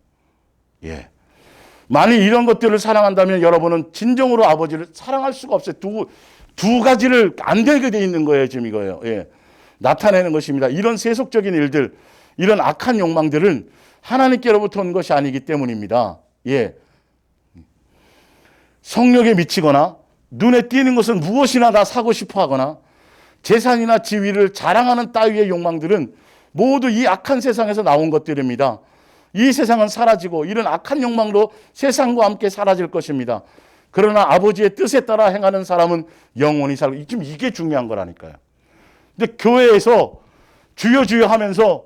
A: 만일 이런 것들을 사랑한다면 여러분은 진정으로 아버지를 사랑할 수가 없어요. 두 가지를 안 되게 돼 있는 거예요. 지금 이거예요. 나타내는 것입니다. 이런 세속적인 일들, 이런 악한 욕망들은 하나님께로부터 온 것이 아니기 때문입니다. 성욕에 미치거나 눈에 띄는 것은 무엇이나 다 사고 싶어 하거나 재산이나 지위를 자랑하는 따위의 욕망들은 모두 이 악한 세상에서 나온 것들입니다. 이 세상은 사라지고 이런 악한 욕망으로 세상과 함께 사라질 것입니다. 그러나 아버지의 뜻에 따라 행하는 사람은 영원히 살고, 지금 이게 중요한 거라니까요. 근데 교회에서 주여 주여 하면서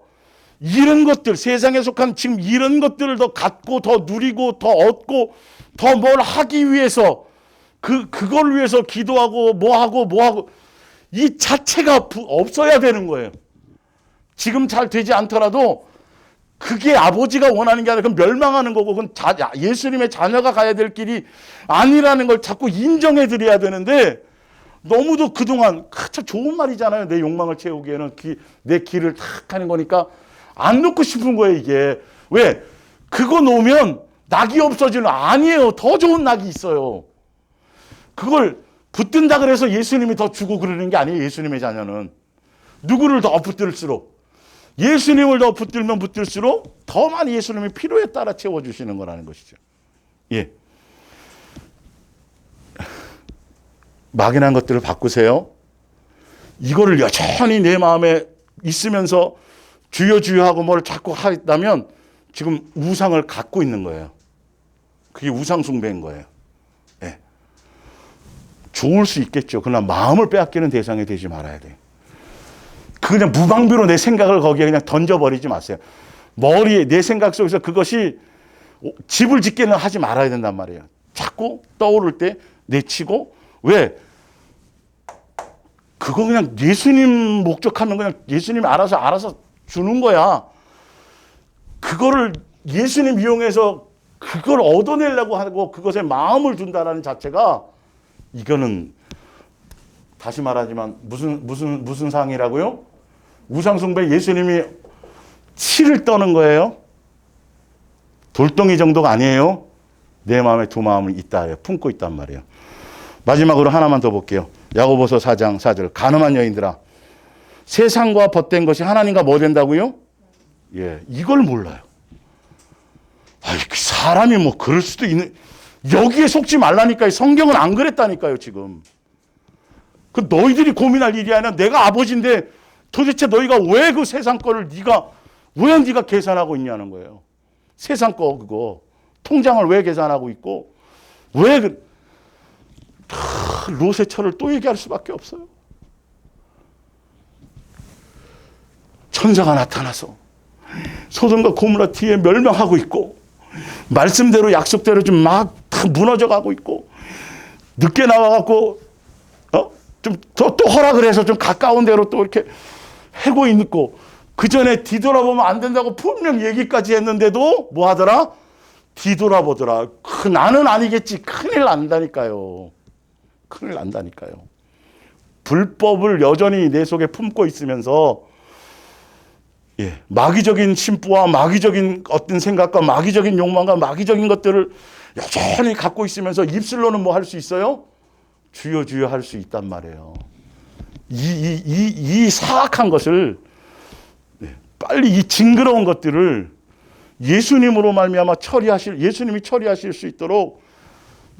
A: 이런 것들, 세상에 속한 지금 이런 것들을 더 갖고 더 누리고 더 얻고 더 뭘 하기 위해서 그걸 위해서 기도하고 뭐하고 이 자체가 없어야 되는 거예요. 지금 잘 되지 않더라도 그게 아버지가 원하는 게 아니라 그건 멸망하는 거고 그건 예수님의 자녀가 가야 될 길이 아니라는 걸 자꾸 인정해 드려야 되는데 너무도 그동안 참 좋은 말이잖아요. 내 욕망을 채우기에는 내 길을 탁 하는 거니까 안 놓고 싶은 거예요. 이게 왜? 그거 놓으면 낙이 없어지는 아니에요. 더 좋은 낙이 있어요. 그걸 붙든다 그래서 예수님이 더 주고 그러는 게 아니에요. 예수님의 자녀는 누구를 더 붙들수록 예수님을 더 붙들면 붙들수록 더 많이 예수님의 필요에 따라 채워주시는 거라는 것이죠. 막연한 것들을 바꾸세요. 이거를 여전히 내 마음에 있으면서 주여 주여 하고 뭘 자꾸 하다면 지금 우상을 갖고 있는 거예요. 그게 우상 숭배인 거예요. 예. 좋을 수 있겠죠. 그러나 마음을 빼앗기는 대상이 되지 말아야 돼요. 그냥 무방비로 내 생각을 거기에 그냥 던져버리지 마세요. 머리에 내 생각 속에서 그것이 집을 짓기는 하지 말아야 된단 말이에요. 자꾸 떠오를 때 내치고 왜? 그거 그냥 예수님 목적하는 그냥 예수님이 알아서 주는 거야. 그거를 예수님 이용해서 그걸 얻어내려고 하고 그것에 마음을 준다라는 자체가 이거는 다시 말하지만 무슨 상이라고요? 우상숭배 예수님이 치를 떠는 거예요. 돌덩이 정도가 아니에요. 내 마음에 두 마음을 있다, 품고 있단 말이에요. 마지막으로 하나만 더 볼게요. 야고보서 4장 4절. 가늠한 여인들아, 세상과 벗된 것이 하나님과 뭐 된다고요? 예, 이걸 몰라요. 아이, 사람이 뭐 그럴 수도 있는, 여기에 속지 말라니까요. 성경은 안 그랬다니까요, 지금. 그 너희들이 고민할 일이 아니라 내가 아버지인데 도대체 너희가 왜 그 세상 거를 왜 네가 계산하고 있냐는 거예요. 세상 거 그거. 통장을 왜 계산하고 있고, 왜 롯의 철을 또 얘기할 수밖에 없어요. 천사가 나타나서 소돔과 고모라 뒤에 멸망하고 있고, 말씀대로 약속대로 좀 막 다 무너져 가고 있고, 늦게 나와갖고 좀 또 허락을 해서 좀 가까운 데로 또 이렇게 해고 있고, 그 전에 뒤돌아보면 안 된다고 분명 얘기까지 했는데도 뭐 하더라? 뒤돌아보더라. 나는 아니겠지. 큰일 난다니까요. 큰일 난다니까요. 불법을 여전히 내 속에 품고 있으면서, 예, 마귀적인 심부와 마귀적인 어떤 생각과 마귀적인 욕망과 마귀적인 것들을 여전히 갖고 있으면서 입술로는 뭐 할 수 있어요? 주여 주여 할 수 있단 말이에요. 이 사악한 것을, 빨리 이 징그러운 것들을 예수님으로 말미암아 예수님이 처리하실 수 있도록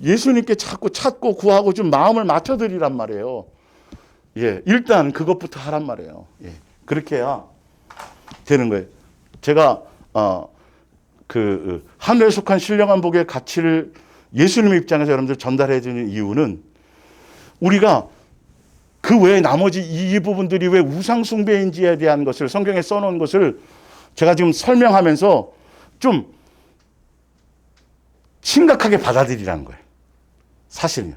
A: 예수님께 자꾸 찾고 구하고 좀 마음을 맞춰드리란 말이에요. 예, 일단 그것부터 하란 말이에요. 예, 그렇게 해야 되는 거예요. 제가 하늘에 속한 신령한 복의 가치를 예수님 입장에서 여러분들 전달해 주는 이유는, 우리가 그 외에 나머지 이 부분들이 왜 우상 숭배인지에 대한 것을 성경에 써놓은 것을 제가 지금 설명하면서 좀 심각하게 받아들이라는 거예요. 사실은요.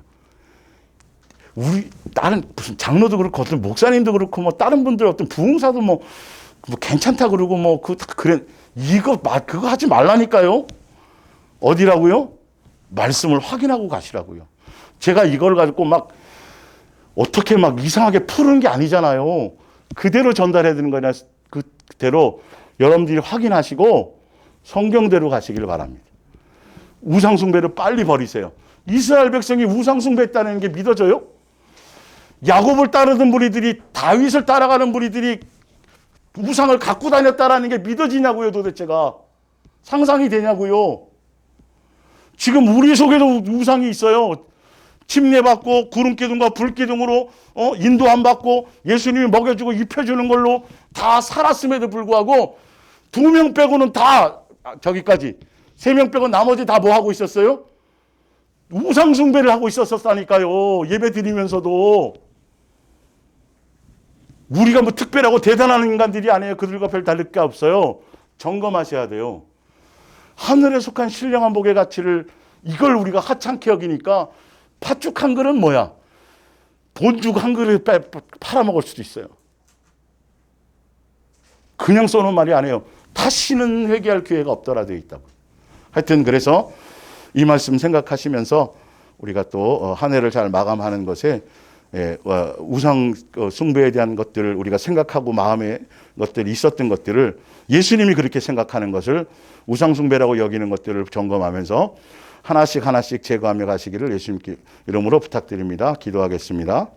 A: 다른 무슨 장로도 그렇고 어떤 목사님도 그렇고 뭐 다른 분들 어떤 부흥사도 뭐 괜찮다 그러고 뭐 그래, 그거 하지 말라니까요. 어디라고요? 말씀을 확인하고 가시라고요. 제가 이걸 가지고 막 어떻게 막 이상하게 푸는 게 아니잖아요. 그대로 전달해 드리는 거냐. 그대로 여러분들이 확인하시고 성경대로 가시길 바랍니다. 우상숭배를 빨리 버리세요. 이스라엘 백성이 우상숭배했다는 게 믿어져요? 야곱을 따르던 무리들이, 다윗을 따라가는 무리들이 우상을 갖고 다녔다라는 게 믿어지냐고요, 도대체가. 상상이 되냐고요. 지금 우리 속에도 우상이 있어요. 침례받고 구름기둥과 불기둥으로 인도 안 받고 예수님이 먹여주고 입혀주는 걸로 다 살았음에도 불구하고 2명 빼고는 다 저기까지, 3명 빼고 나머지 다 뭐 하고 있었어요? 우상 숭배를 하고 있었다니까요. 예배 드리면서도. 우리가 뭐 특별하고 대단한 인간들이 아니에요. 그들과 별 다를 게 없어요. 점검하셔야 돼요. 하늘에 속한 신령한 복의 가치를, 이걸 우리가 하찮게 여기니까 팥죽 한 그릇은 뭐야? 본죽 한 그릇 팔아먹을 수도 있어요. 그냥 써놓은 말이 아니에요. 다시는 회개할 기회가 없더라 되어 있다고. 하여튼 그래서 이 말씀 생각하시면서 우리가 또 한 해를 잘 마감하는 것에, 우상 숭배에 대한 것들을 우리가 생각하고 마음에 것들이 있었던 것들을 예수님이 그렇게 생각하는 것을 우상 숭배라고 여기는 것들을 점검하면서 하나씩 제거하며 가시기를 예수님께 이름으로 부탁드립니다. 기도하겠습니다.